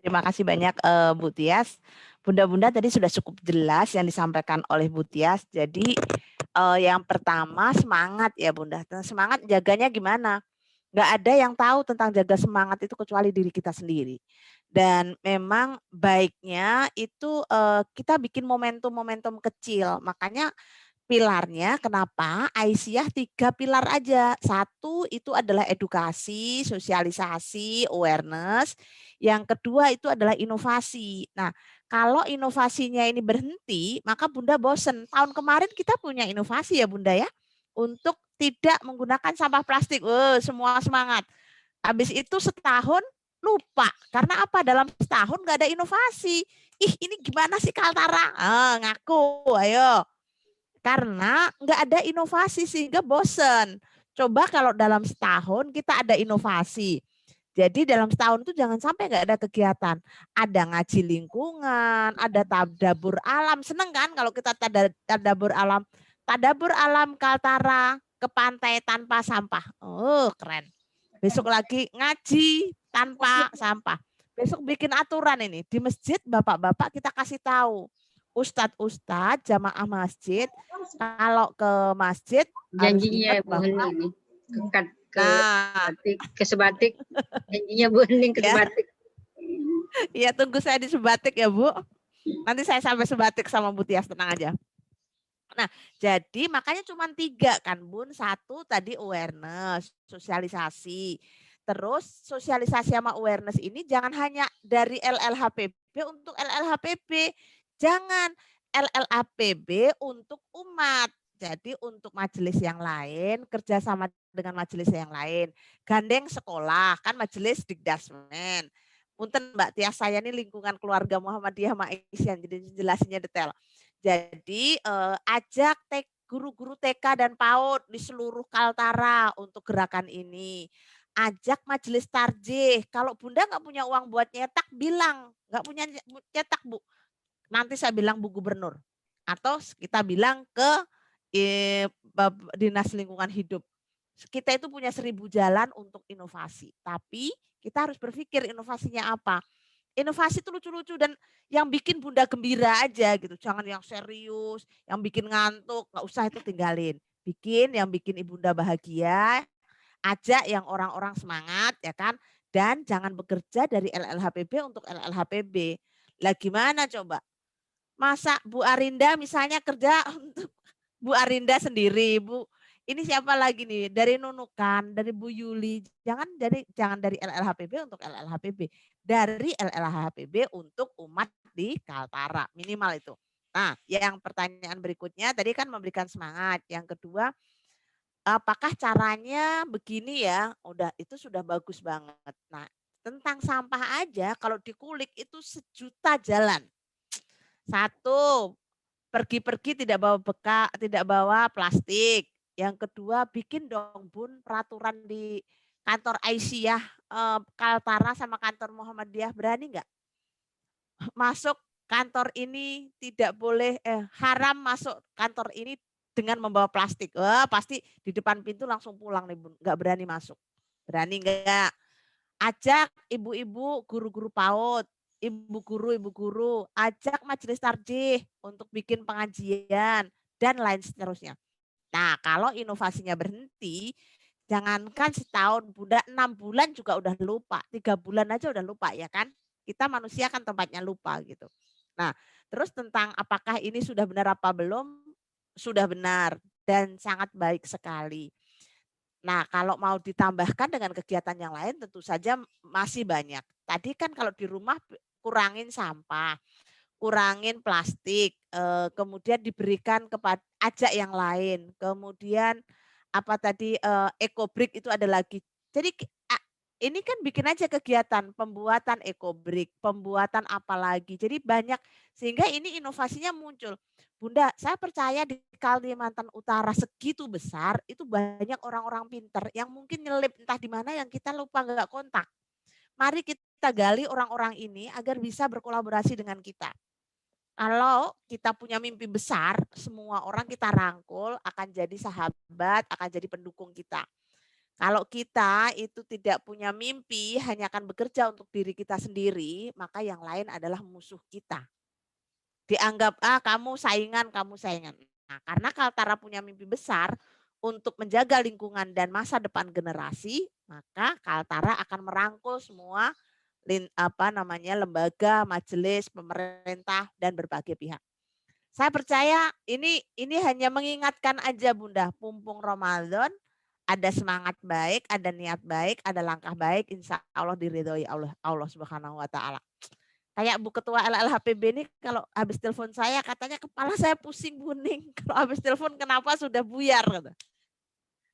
Terima kasih banyak Bu Tias. Bunda-bunda tadi sudah cukup jelas yang disampaikan oleh Bu Tias. Jadi yang pertama semangat ya Bunda. Semangat jaganya gimana? Nggak ada yang tahu tentang jaga semangat itu kecuali diri kita sendiri. Dan memang baiknya itu kita bikin momentum-momentum kecil. Makanya pilarnya kenapa Aisyah 3 pilar aja. 1 itu adalah edukasi, sosialisasi, awareness. Yang kedua itu adalah inovasi. Nah, kalau inovasinya ini berhenti, maka Bunda bosen. Tahun kemarin kita punya inovasi ya Bunda ya, untuk tidak menggunakan sampah plastik. Semua semangat. Habis itu setahun lupa. Karena apa? Dalam setahun nggak ada inovasi. Ih, ini gimana sih Kaltara? Ngaku, ayo. Karena nggak ada inovasi sehingga bosen. Coba kalau dalam setahun kita ada inovasi. Jadi dalam setahun itu jangan sampai nggak ada kegiatan. Ada ngaji lingkungan, ada tadabur alam. Seneng kan kalau kita tadabur alam. Tadabur alam Kaltara ke pantai tanpa sampah. Oh keren. Besok lagi ngaji tanpa sampah. Besok bikin aturan ini. Di masjid bapak-bapak kita kasih tahu. Ustadz jamaah masjid kalau ke masjid janjinya Bu Hening ke Sebatik janjinya Bu Hening ke Sebatik. Iya tunggu saya di Sebatik ya Bu. Nanti saya sampai Sebatik sama Bu Tias, tenang aja. Nah jadi makanya cuma 3 kan Bun. 1 tadi awareness, sosialisasi. Terus sosialisasi sama awareness ini jangan hanya dari LLHPB untuk LLHPB. Jangan LLAPB untuk umat. Jadi untuk majelis yang lain, kerjasama dengan majelis yang lain. Gandeng sekolah, kan majelis Dikdasmen. Punten Mbak Tias, saya ini lingkungan keluarga Muhammadiyah Maisyan, jadi jelasinnya detail. Jadi ajak guru-guru TK dan PAUD di seluruh Kaltara untuk gerakan ini. Ajak majelis tarjih. Kalau Bunda nggak punya uang buat nyetak, bilang. Nggak punya nyetak Bu. Nanti saya bilang Bu Gubernur atau kita bilang ke Dinas Lingkungan Hidup. Kita itu punya 1000 jalan untuk inovasi, tapi kita harus berpikir inovasinya apa. Inovasi itu lucu-lucu dan yang bikin Bunda gembira aja gitu. Jangan yang serius, yang bikin ngantuk, nggak usah itu tinggalin. Bikin yang bikin Ibunda bahagia, ajak yang orang-orang semangat ya kan. Dan jangan bekerja dari LLHPB untuk LLHPB. Lah gimana coba? Masa Bu Arinda misalnya kerja untuk Bu Arinda sendiri, Bu. Ini siapa lagi nih? Dari Nunukan, dari Bu Yuli. Jangan dari LLHPB untuk LLHPB. Dari LLHPB untuk umat di Kaltara. Minimal itu. Nah, yang pertanyaan berikutnya tadi kan memberikan semangat. Yang kedua, apakah caranya begini ya? Udah itu sudah bagus banget. Nah, tentang sampah aja kalau dikulik itu sejuta jalan. Satu, pergi-pergi tidak bawa bekal, tidak bawa plastik. Yang kedua, bikin dong Bun peraturan di kantor Aisyah, Kaltara sama kantor Muhammadiyah, berani nggak? Masuk kantor ini tidak boleh, haram masuk kantor ini dengan membawa plastik. Wah, pasti di depan pintu langsung pulang nih Bun, nggak berani masuk. Berani nggak? Ajak ibu-ibu, guru-guru PAUD, ibu guru, ajak majelis tarjih untuk bikin pengajian dan lain seterusnya. Nah, kalau inovasinya berhenti, jangankan setahun, Bunda 6 bulan juga udah lupa, 3 bulan aja udah lupa ya kan? Kita manusia kan tempatnya lupa gitu. Nah, terus tentang apakah ini sudah benar apa belum? Sudah benar dan sangat baik sekali. Nah, kalau mau ditambahkan dengan kegiatan yang lain tentu saja masih banyak. Tadi kan kalau di rumah kurangin sampah, kurangin plastik, kemudian diberikan kepada ajak yang lain, kemudian apa tadi ekobrik itu ada lagi. Jadi ini kan bikin aja kegiatan pembuatan ekobrik, pembuatan apa lagi. Jadi banyak sehingga ini inovasinya muncul. Bunda, saya percaya di Kalimantan Utara segitu besar itu banyak orang-orang pinter yang mungkin nyelip entah di mana yang kita lupa nggak kontak. Mari kita gali orang-orang ini agar bisa berkolaborasi dengan kita. Kalau kita punya mimpi besar, semua orang kita rangkul akan jadi sahabat, akan jadi pendukung kita. Kalau kita itu tidak punya mimpi, hanya akan bekerja untuk diri kita sendiri, maka yang lain adalah musuh kita. Dianggap, kamu saingan. Nah, karena Kaltara punya mimpi besar untuk menjaga lingkungan dan masa depan generasi, maka Kaltara akan merangkul semua lembaga, majelis, pemerintah dan berbagai pihak. Saya percaya ini hanya mengingatkan aja Bunda, mumpung Ramadan, ada semangat baik, ada niat baik, ada langkah baik, insya Allah diridhoi Allah Subhanahu wa Ta'ala. Kayak Bu Ketua LLHPB ini kalau habis telepon saya katanya kepala saya pusing buning. Kalau habis telepon kenapa sudah buyar.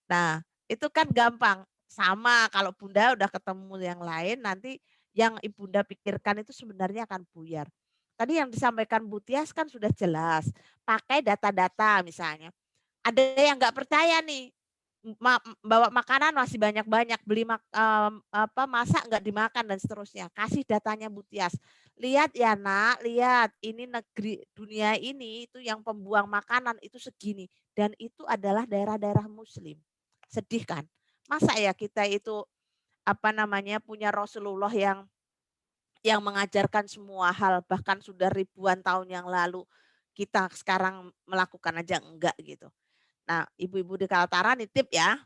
Nah itu kan gampang. Sama kalau Bunda udah ketemu yang lain nanti yang Ibunda pikirkan itu sebenarnya akan buyar. Tadi yang disampaikan Bu Tias kan sudah jelas. Pakai data-data misalnya. Ada yang nggak percaya nih. Bawa makanan masih banyak-banyak, beli masak nggak dimakan dan seterusnya. Kasih datanya Bu Tias. Lihat ya Nak, lihat ini negeri dunia ini itu yang pembuang makanan itu segini dan itu adalah daerah-daerah muslim. Sedih kan? Masa ya kita itu punya Rasulullah yang mengajarkan semua hal bahkan sudah ribuan tahun yang lalu kita sekarang melakukan aja enggak gitu. Nah, ibu-ibu di Kaltara nitip ya.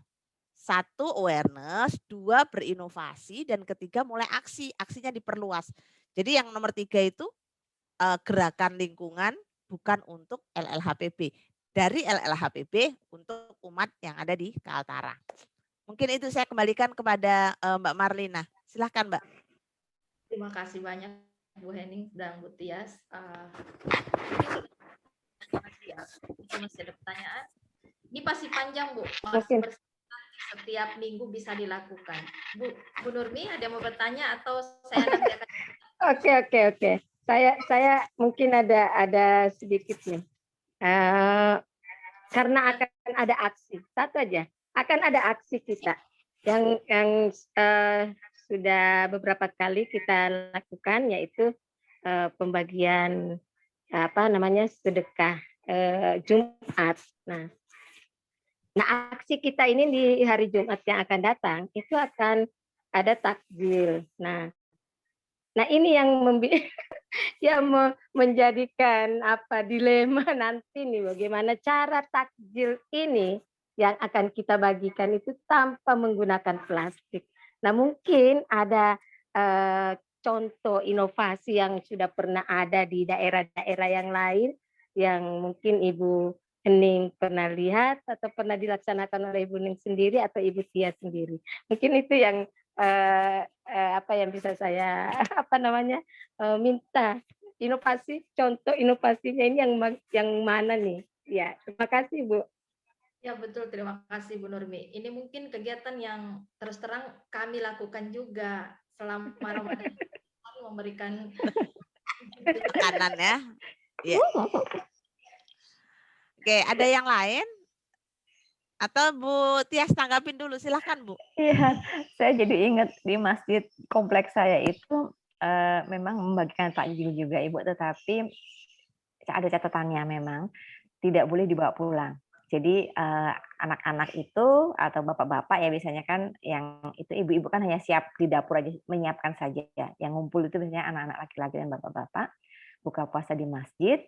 1 awareness, 2 berinovasi, dan ketiga mulai aksi. Aksinya diperluas. Jadi yang nomor 3 itu gerakan lingkungan bukan untuk LLHPB. Dari LLHPB untuk umat yang ada di Kaltara. Mungkin itu saya kembalikan kepada Mbak Marlina. Silahkan Mbak. Terima kasih banyak Bu Hening dan Bu Tias. Masih ada pertanyaan? Ini pasti panjang, Bu. Setiap minggu bisa dilakukan. Bu Nurmi, ada mau bertanya atau saya nanti akan... Oke. Saya mungkin ada sedikit nih. Karena akan ada aksi. Satu aja. Akan ada aksi kita yang sudah beberapa kali kita lakukan, yaitu pembagian sedekah Jumat. Nah, aksi kita ini di hari Jumat yang akan datang itu akan ada takjil. Nah ini yang menjadikan dilema nanti nih, bagaimana cara takjil ini yang akan kita bagikan itu tanpa menggunakan plastik. Nah, mungkin ada contoh inovasi yang sudah pernah ada di daerah-daerah yang lain yang mungkin Ibu Hening pernah lihat atau pernah dilaksanakan oleh Ibu Hening sendiri atau Ibu Tia sendiri. Mungkin itu yang yang bisa saya minta inovasi, contoh inovasinya ini yang mana nih? Ya, terima kasih Bu. Ya betul, terima kasih Bu Nurmi. Ini mungkin kegiatan yang terus terang kami lakukan juga selama Ramadan, memberikan tekanan ya. Ya. Oke, ada yang lain? Atau Bu Tias tanggapin dulu, silahkan Bu. Iya, saya jadi ingat di masjid kompleks saya itu memang membagikan takjil juga Ibu, tetapi ada catatannya memang tidak boleh dibawa pulang. Jadi anak-anak itu atau bapak-bapak ya biasanya kan yang itu ibu-ibu kan hanya siap di dapur aja menyiapkan saja ya. Yang ngumpul itu biasanya anak-anak laki-laki dan bapak-bapak buka puasa di masjid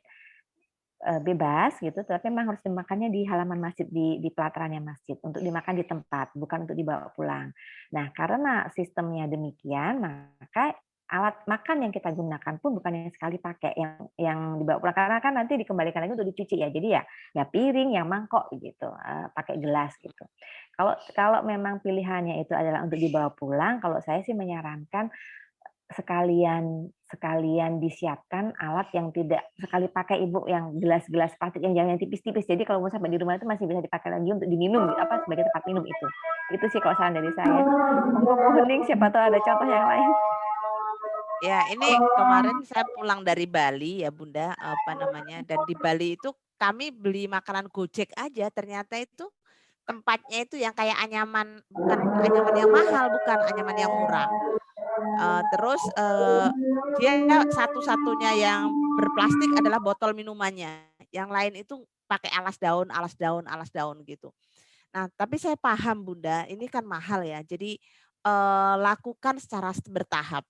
bebas gitu, tapi memang harus dimakannya di halaman masjid di pelatarannya masjid untuk dimakan di tempat, bukan untuk dibawa pulang. Nah, karena sistemnya demikian, maka alat makan yang kita gunakan pun bukan yang sekali pakai yang dibawa pulang karena kan nanti dikembalikan lagi untuk dicuci ya. Jadi ya piring, yang mangkok gitu, pakai gelas gitu. Kalau memang pilihannya itu adalah untuk dibawa pulang, kalau saya sih menyarankan sekalian disiapkan alat yang tidak sekali pakai Ibu, yang gelas-gelas plastik yang jangan tipis-tipis. Jadi kalau mau sampai di rumah itu masih bisa dipakai lagi untuk diminum apa sebagai tempat minum itu. Itu sih kalau saran dari saya. Monggo Bu Hening, siapa tahu ada contoh yang lain. Ya, ini kemarin saya pulang dari Bali ya Bunda, apa namanya, dan di Bali itu kami beli makanan Gojek aja, ternyata itu tempatnya itu yang kayak anyaman, bukan anyaman yang mahal, bukan anyaman yang murah. Terus dia satu-satunya yang berplastik adalah botol minumannya, yang lain itu pakai alas daun gitu. Nah, tapi saya paham Bunda, ini kan mahal ya, jadi lakukan secara bertahap.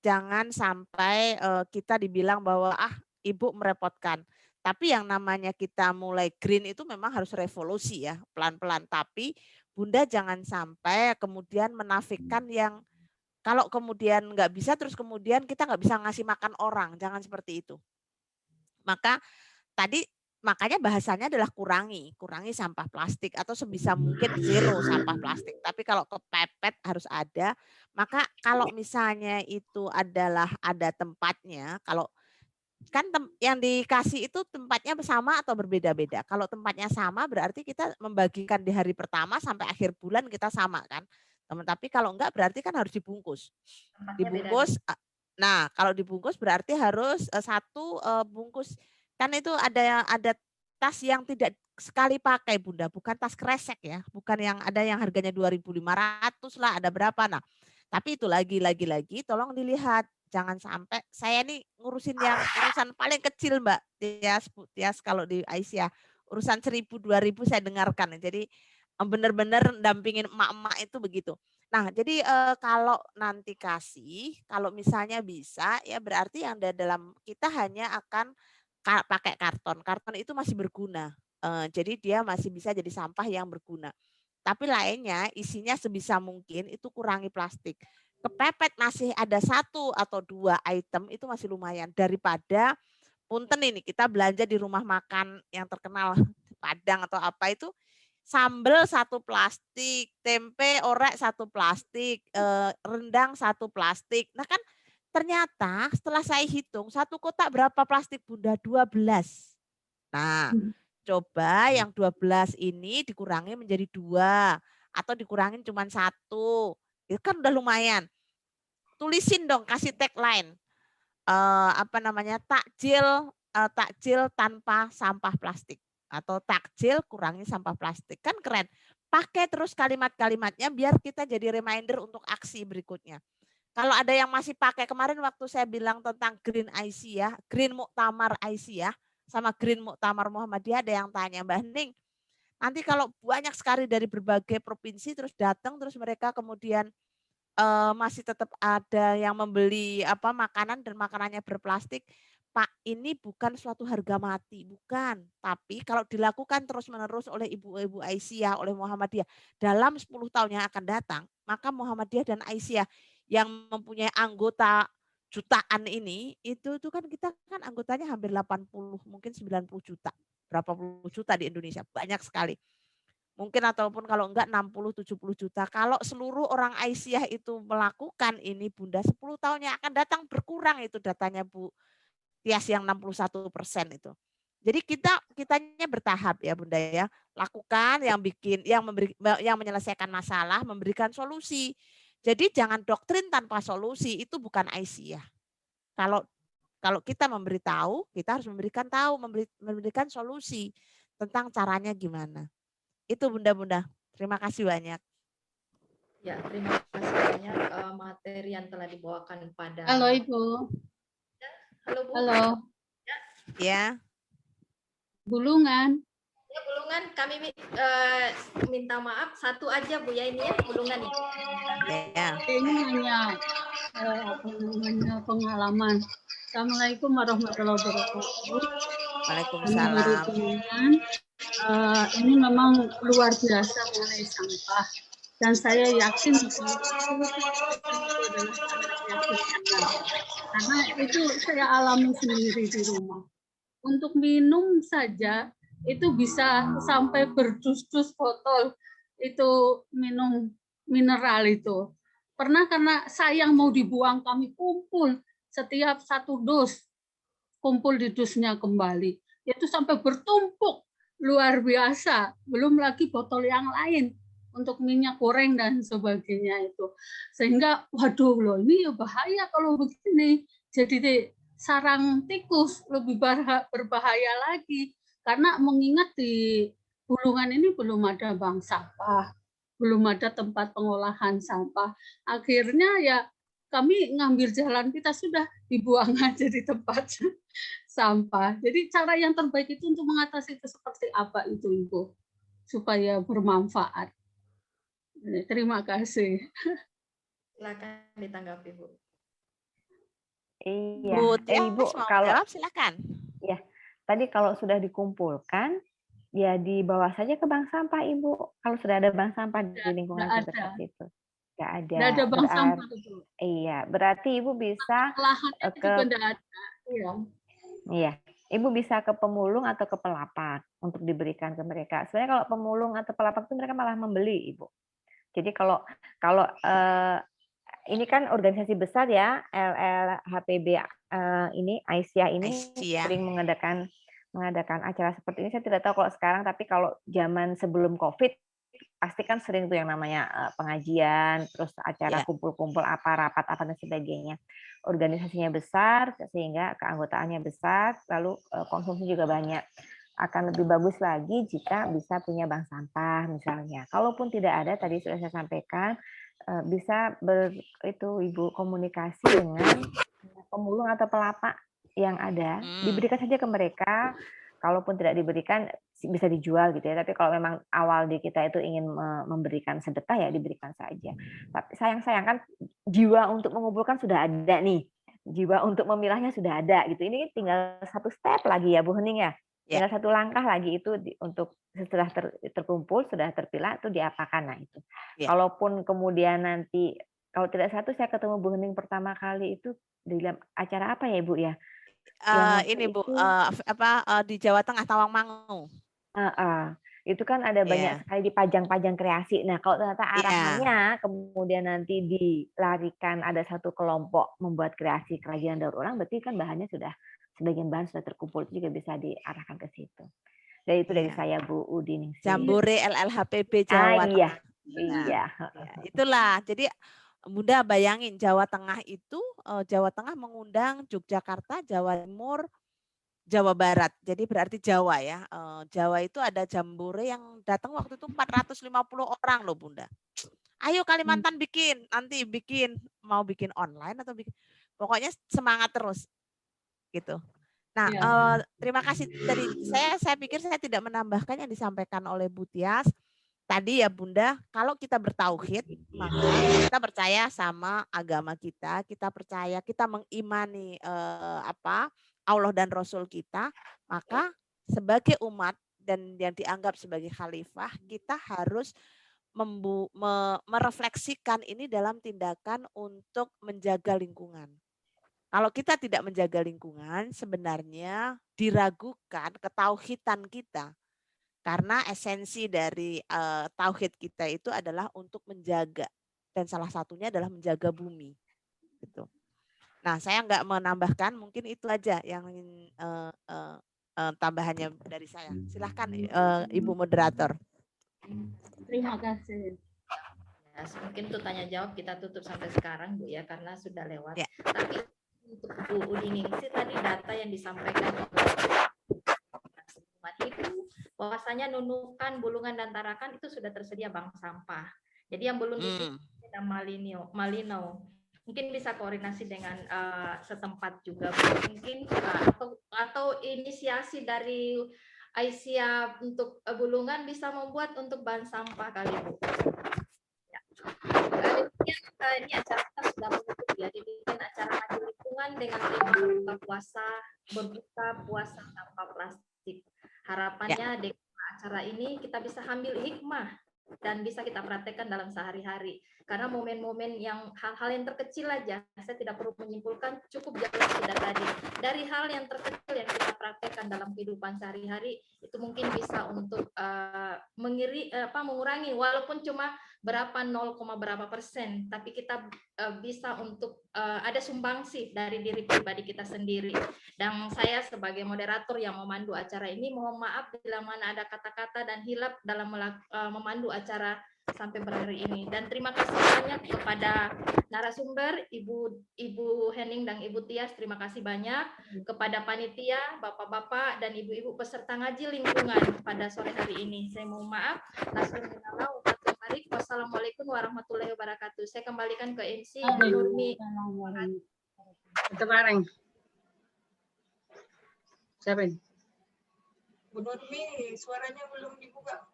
Jangan sampai kita dibilang bahwa ibu merepotkan. Tapi yang namanya kita mulai green itu memang harus revolusi ya, pelan-pelan. Tapi Bunda jangan sampai kemudian menafikan yang kalau kemudian nggak bisa terus kemudian kita nggak bisa ngasih makan orang, jangan seperti itu. Maka tadi makanya bahasanya adalah kurangi sampah plastik atau sebisa mungkin zero sampah plastik. Tapi kalau kepepet harus ada, maka kalau misalnya itu adalah ada tempatnya, kalau kan yang dikasih itu tempatnya sama atau berbeda-beda. Kalau tempatnya sama berarti kita membagikan di hari pertama sampai akhir bulan kita sama kan. Tapi kalau enggak berarti kan harus dibungkus. Dibungkus. Nah, kalau dibungkus berarti harus satu bungkus. Kan itu ada tas yang tidak sekali pakai Bunda, bukan tas kresek ya, bukan yang ada yang harganya 2.500 lah, ada berapa. Nah, tapi itu lagi tolong dilihat, jangan sampai saya nih ngurusin yang urusan paling kecil Mbak Tias kalau di Aisyah, urusan 1.000 2.000 saya dengarkan. Jadi benar-benar dampingin emak-emak itu begitu. Nah, jadi kalau nanti kasih, kalau misalnya bisa ya berarti yang dalam kita hanya akan pakai karton. Karton itu masih berguna. Jadi dia masih bisa jadi sampah yang berguna. Tapi lainnya isinya sebisa mungkin itu kurangi plastik. Kepepet masih ada 1 atau 2 item itu masih lumayan daripada punten ini kita belanja di rumah makan yang terkenal Padang atau apa itu sambel 1 plastik, tempe orek 1 plastik, rendang 1 plastik. Nah kan ternyata setelah saya hitung 1 kotak berapa plastik Bunda? 12. Nah, coba yang 12 ini dikurangi menjadi 2 atau dikurangin cuma 1. Itu kan udah lumayan. Tulisin dong, kasih tagline. Apa namanya? Takjil tanpa sampah plastik atau takjil kurangi sampah plastik. Kan keren. Pakai terus kalimat-kalimatnya biar kita jadi reminder untuk aksi berikutnya. Kalau ada yang masih pakai, kemarin waktu saya bilang tentang Green Aisyah, Green Muktamar Aisyah, sama Green Muktamar Muhammadiyah, ada yang tanya, Mbak Hening, nanti kalau banyak sekali dari berbagai provinsi terus datang, terus mereka kemudian masih tetap ada yang membeli makanan dan makanannya berplastik, Pak, ini bukan suatu harga mati, bukan. Tapi kalau dilakukan terus-menerus oleh ibu-ibu Aisyah, oleh Muhammadiyah, dalam 10 tahun yang akan datang, maka Muhammadiyah dan Aisyah yang mempunyai anggota jutaan ini, itu kan kita kan anggotanya hampir 80, mungkin 90 juta. Berapa puluh juta di Indonesia, banyak sekali. Mungkin ataupun kalau enggak 60-70 juta. Kalau seluruh orang Aisyah itu melakukan ini Bunda, 10 tahun yang akan datang berkurang itu datanya Bu Tias yang 61% itu. Jadi kitanya bertahap ya Bunda ya. Lakukan yang bikin yang menyelesaikan masalah, memberikan solusi. Jadi jangan doktrin tanpa solusi, itu bukan Aisyah. Kalau kita memberitahu, kita harus memberikan solusi tentang caranya gimana. Itu Bunda-bunda. Terima kasih banyak. Ya, terima kasih banyak materi yang telah dibawakan pada. Halo Ibu. Halo Bu. Halo. Ya. Bulungan. Ya, Bulungan kami minta maaf satu aja Bu ya ini ya Bulungan ini. Ya. Ini hanya pengalaman. Assalamualaikum warahmatullahi wabarakatuh. Waalaikumsalam. Ini memang luar biasa mengenai sampah dan saya yakin itu karena itu saya alami sendiri di rumah. Untuk minum saja itu bisa sampai berdus-dus botol itu minum mineral itu. Pernah karena sayang mau dibuang kami kumpul setiap satu dus, kumpul di dusnya kembali. Itu sampai bertumpuk luar biasa. Belum lagi botol yang lain untuk minyak goreng dan sebagainya itu. Sehingga waduh loh ini ya bahaya kalau begini. Jadi sarang tikus lebih berbahaya lagi. Karena mengingat di Bulungan ini belum ada bank sampah, belum ada tempat pengolahan sampah. Akhirnya ya kami ngambil jalan kita sudah dibuang aja di tempat sampah. Jadi cara yang terbaik itu untuk mengatasi itu seperti apa itu Ibu? Supaya bermanfaat. Terima kasih. Silakan ditanggapi Bu. Iya, Bu Tias Ibu mau kalau jawab silakan. ya tadi kalau sudah dikumpulkan ya dibawa saja ke bank sampah Ibu. Kalau sudah ada bank sampah di lingkungan terdekat itu. Nggak ada. Nggak ada bank sampah itu. Iya, berarti Ibu bisa ke iya. Iya, Ibu bisa ke pemulung atau ke pelapak untuk diberikan ke mereka. Sebenarnya kalau pemulung atau pelapak itu mereka malah membeli, Ibu. Jadi kalau ini kan organisasi besar ya, LLHPB ini Aisyah ini sering mengadakan acara seperti ini. Saya tidak tahu kalau sekarang, tapi kalau zaman sebelum COVID pasti kan sering tuh yang namanya pengajian, terus acara kumpul-kumpul rapat apa dan sebagainya. Organisasinya besar sehingga keanggotaannya besar, lalu konsumsi juga banyak. Akan lebih bagus lagi jika bisa punya bank sampah misalnya. Kalaupun tidak ada, tadi sudah saya sampaikan, bisa Ibu komunikasi dengan pemulung atau pelapak yang ada, diberikan saja ke mereka. Kalaupun tidak diberikan bisa dijual gitu ya. Tapi kalau memang awal di kita itu ingin memberikan sedekah ya diberikan saja. Tapi sayang kan jiwa untuk mengumpulkan sudah ada nih. Jiwa untuk memilahnya sudah ada gitu. Ini tinggal satu step lagi ya Bu Hening ya. Tinggal satu langkah lagi itu untuk setelah terkumpul sudah terpilah itu diapakan nah itu. Kalaupun kemudian nanti kalau tidak satu saya ketemu Bu Hening pertama kali itu di dalam acara apa ya Ibu ya? Ini Bu di Jawa Tengah Tawangmangu. Itu kan ada banyak sekali dipajang-pajang kreasi. Nah, kalau ternyata arahannya kemudian nanti dilarikan ada satu kelompok membuat kreasi kerajinan daur ulang, berarti kan bahannya sebagian bahan sudah terkumpul, itu juga bisa diarahkan ke situ. Dan itu dari saya Bu Udin. Jambore LLHPB Jawa Tengah. Iya. Itulah. Jadi Bunda bayangin Jawa Tengah itu Jawa Tengah mengundang Yogyakarta, Jawa Timur, Jawa Barat. Jadi berarti Jawa ya. Jawa itu ada jambore yang datang waktu itu 450 orang loh Bunda. Ayo Kalimantan nanti mau bikin online atau bikin. Pokoknya semangat terus gitu. Nah, terima kasih tadi saya pikir saya tidak menambahkan yang disampaikan oleh Bu Tias. Tadi ya Bunda, kalau kita bertauhid, maka kita percaya sama agama kita percaya, kita mengimani Allah dan Rasul kita, maka sebagai umat dan yang dianggap sebagai khalifah, kita harus merefleksikan ini dalam tindakan untuk menjaga lingkungan. Kalau kita tidak menjaga lingkungan, sebenarnya diragukan ketauhidan kita. Karena esensi dari tauhid kita itu adalah untuk menjaga, dan salah satunya adalah menjaga bumi. Gitu. Nah, saya nggak menambahkan, mungkin itu aja yang tambahannya dari saya. Silahkan Ibu Moderator. Terima kasih. Ya, mungkin untuk tanya jawab kita tutup sampai sekarang Bu ya, karena sudah lewat. Ya. Tapi untuk Bu Udiningsih tadi data yang disampaikan oleh itu bahwasanya Nunukan, Bulungan dan Tarakan itu sudah tersedia bank sampah. Jadi yang belum disediakan ada Malino. Mungkin bisa koordinasi dengan setempat juga Bu. Mungkin atau inisiasi dari Aisyah untuk Bulungan bisa membuat untuk bank sampah kali Bu. Ini acara kita sudah menutup ya, dibikin acara maju lingkungan dengan tema berbuka puasa tanpa plastik. Harapannya dengan acara ini kita bisa ambil hikmah dan bisa kita praktekkan dalam sehari-hari. Karena momen-momen yang hal-hal yang terkecil aja, saya tidak perlu menyimpulkan, cukup jelas sudah tadi. Dari hal yang terkecil yang kita praktekkan dalam kehidupan sehari-hari, itu mungkin bisa untuk mengurangi, walaupun cuma berapa 0, berapa persen, tapi kita bisa untuk ada sumbangsi dari diri pribadi kita sendiri. Dan saya sebagai moderator yang memandu acara ini, mohon maaf bila mana ada kata-kata dan hilap dalam memandu acara sampai berakhir ini. Dan terima kasih banyak kepada narasumber Ibu Henning dan Ibu Tias, terima kasih banyak kepada panitia, bapak-bapak dan ibu-ibu peserta ngaji lingkungan pada sore hari ini. Saya mohon maaf. Wassalamualaikum warahmatullahi wabarakatuh. Saya kembalikan ke MC Nurmi. Sekarang. Siapa ini? Bu Nurmi, suaranya belum dibuka.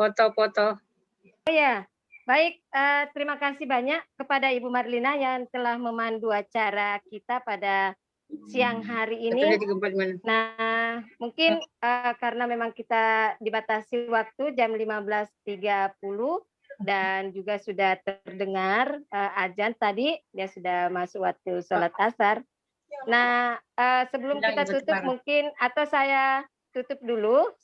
Foto-foto. Oh ya, baik. Terima kasih banyak kepada Ibu Marlina yang telah memandu acara kita pada siang hari ini. Nah, mungkin karena memang kita dibatasi waktu jam 15.30 dan juga sudah terdengar azan tadi, ya sudah masuk waktu sholat asar. Nah, sebelum kita tutup mungkin, atau saya tutup dulu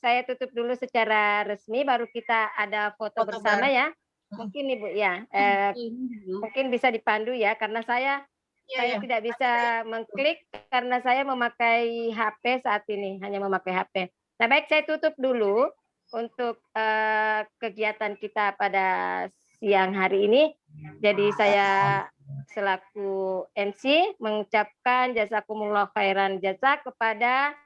secara resmi, baru kita ada foto bersama ya. Mungkin Ibu ya, mungkin bisa dipandu ya, karena saya tidak bisa mengklik karena saya memakai HP saat ini, hanya memakai HP. Nah, baik, saya tutup dulu untuk kegiatan kita pada siang hari ini. Jadi saya selaku MC mengucapkan jazakumullah khairan jasa kepada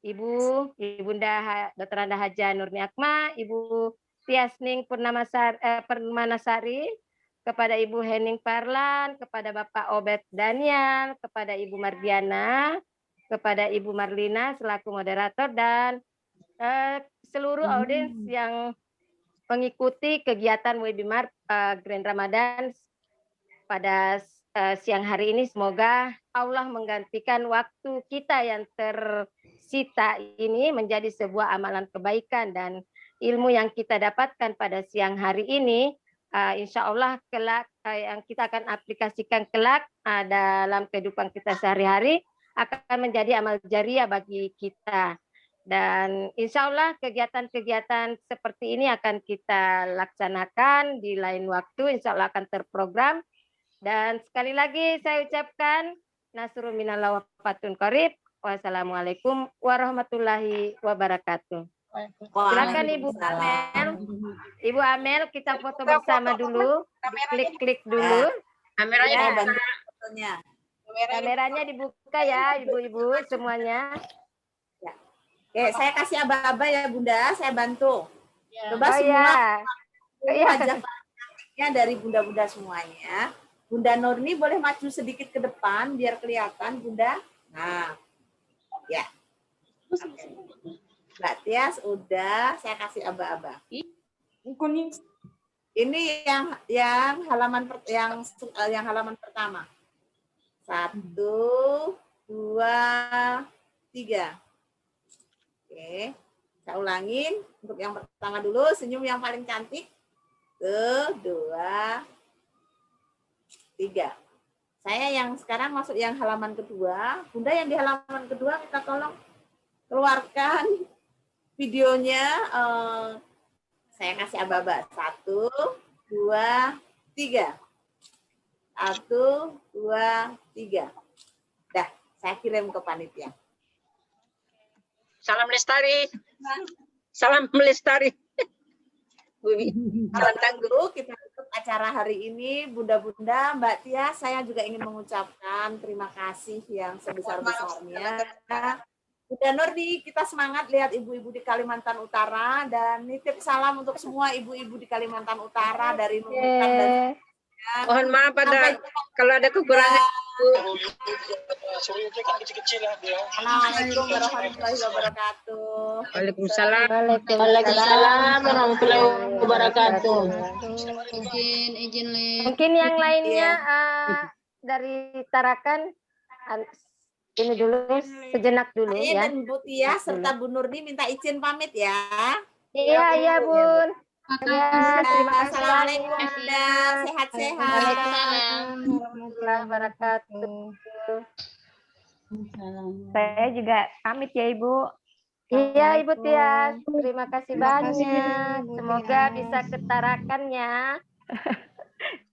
Ibunda Dr. Anda Haja Nurmi Akma, Ibu Tiasning Permanasari, kepada Ibu Henning Parlan, kepada Bapak Obed Daniel, kepada Ibu Mardiana, kepada Ibu Marlina selaku moderator, dan seluruh audiens yang mengikuti kegiatan webinar Grand Ramadan pada siang hari ini. Semoga Allah menggantikan waktu kita yang tersita ini menjadi sebuah amalan kebaikan, dan ilmu yang kita dapatkan pada siang hari ini insya Allah kelak yang kita akan aplikasikan kelak dalam kehidupan kita sehari-hari akan menjadi amal jariah bagi kita. Dan insya Allah kegiatan-kegiatan seperti ini akan kita laksanakan di lain waktu, insya Allah akan terprogram. Dan sekali lagi saya ucapkan nasrun minallah wa fatun qarib. Wassalamualaikum warahmatullahi wabarakatuh. Silakan Ibu Amel. Ibu Amel, kita foto bersama dulu. Klik dulu. Kameranya dibuka ya, ibu-ibu semuanya. Ya. Oke, saya kasih aba-aba ya Bunda, saya bantu. Coba semua wajah-wajahnya dari Bunda-Bunda semuanya. Bunda Nurmi boleh maju sedikit ke depan biar kelihatan Bunda. Nah, ya. Okay. Mbak Tias udah, saya kasih aba-aba. Ini yang halaman pertama. 1, 2, 3. Oke, saya ulangin untuk yang pertama dulu, senyum yang paling cantik. 1, 2, 3. Saya yang sekarang masuk yang halaman kedua. Bunda yang di halaman kedua kita tolong keluarkan videonya saya kasih aba-aba. 1, 2, 3. 1, 2, 3. Dah, saya kirim ke panitia. Salam Lestari. Salam Lestari. Kalau Tangguh, kita tutup acara hari ini. Bunda-bunda, Mbak Tia, saya juga ingin mengucapkan terima kasih yang sebesar-besarnya. Bunda Nurdi, kita semangat lihat ibu-ibu di Kalimantan Utara dan nitip salam untuk semua ibu-ibu di Kalimantan Utara dari Nunukan dan mohon maaf kalau ada kekurangan. Assalamualaikum warahmatullahi wabarakatuh. Waalaikumsalam. Waalaikumsalam warahmatullahi wabarakatuh. Izin Mungkin yang lainnya dari Tarakan ini dulu sejenak dulu Saya ya. dan Bu Tia serta Bu Nurdi minta izin pamit ya. Iya Bun. Ya, terima kasih. Assalamualaikum Bunda, sehat-sehat. Warahmatullahi wabarakatuh. Saya juga pamit ya Ibu. Iya Ibu Tia, terima kasih banyak. Semoga bisa ketarakan ya.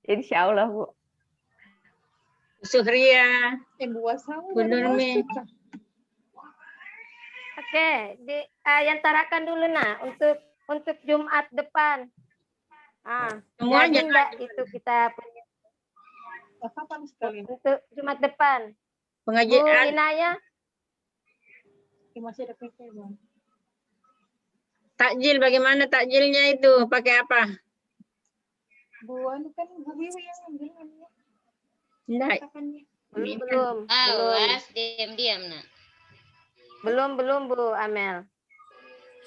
Insya Allah Bu. Suhria. Bu Nurmi. Oke, yang Tarakan dulu nah untuk Jumat depan. Semuanya. Jadi enggak itu kita punya untuk Jumat depan. Bu Pengajian. Inaya, Masih ada PP, Bang. Takjil bagaimana takjilnya itu? Pakai apa? Buan kan Bu Wiwi yang bilang. Enggak. belum. Awas, diam-diam nak. Belum Bu Amel.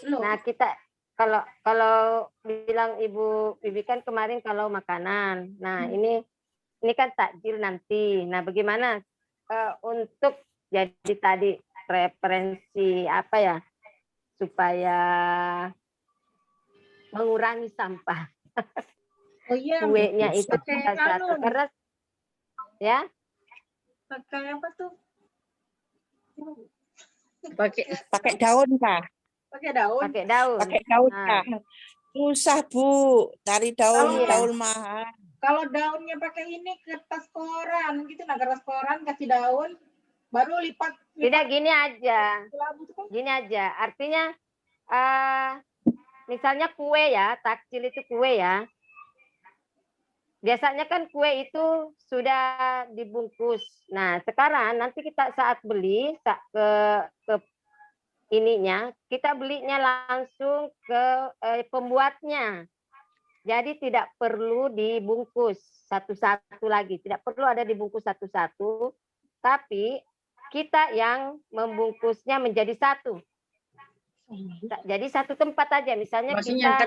Nah, kita kalau bilang Ibu Bibi kan kemarin kalau makanan. Nah, ini kan takjil nanti. Nah, bagaimana untuk jadi tadi referensi apa ya? Supaya mengurangi sampah. Oh iya. Kuenya itu Pakai satu karena ya. Pakai apa tuh? Pakai daun kah? Pakai daun. Pakai daun. Pakai daun Nah. kah? Susah Bu, cari daun, iya. daun mahal. Kalau daunnya pakai ini kertas koran gitu, nah kertas koran kasih daun, baru lipat. Tidak gini aja. Gini aja. Artinya misalnya kue ya, takjil itu kue ya. Biasanya kan kue itu sudah dibungkus. Nah, sekarang nanti kita saat beli ke ininya, kita belinya langsung ke pembuatnya. Jadi tidak perlu dibungkus satu-satu lagi. Tidak perlu ada dibungkus satu-satu. Tapi kita yang membungkusnya menjadi satu. Jadi satu tempat aja. Misalnya Maksudnya kita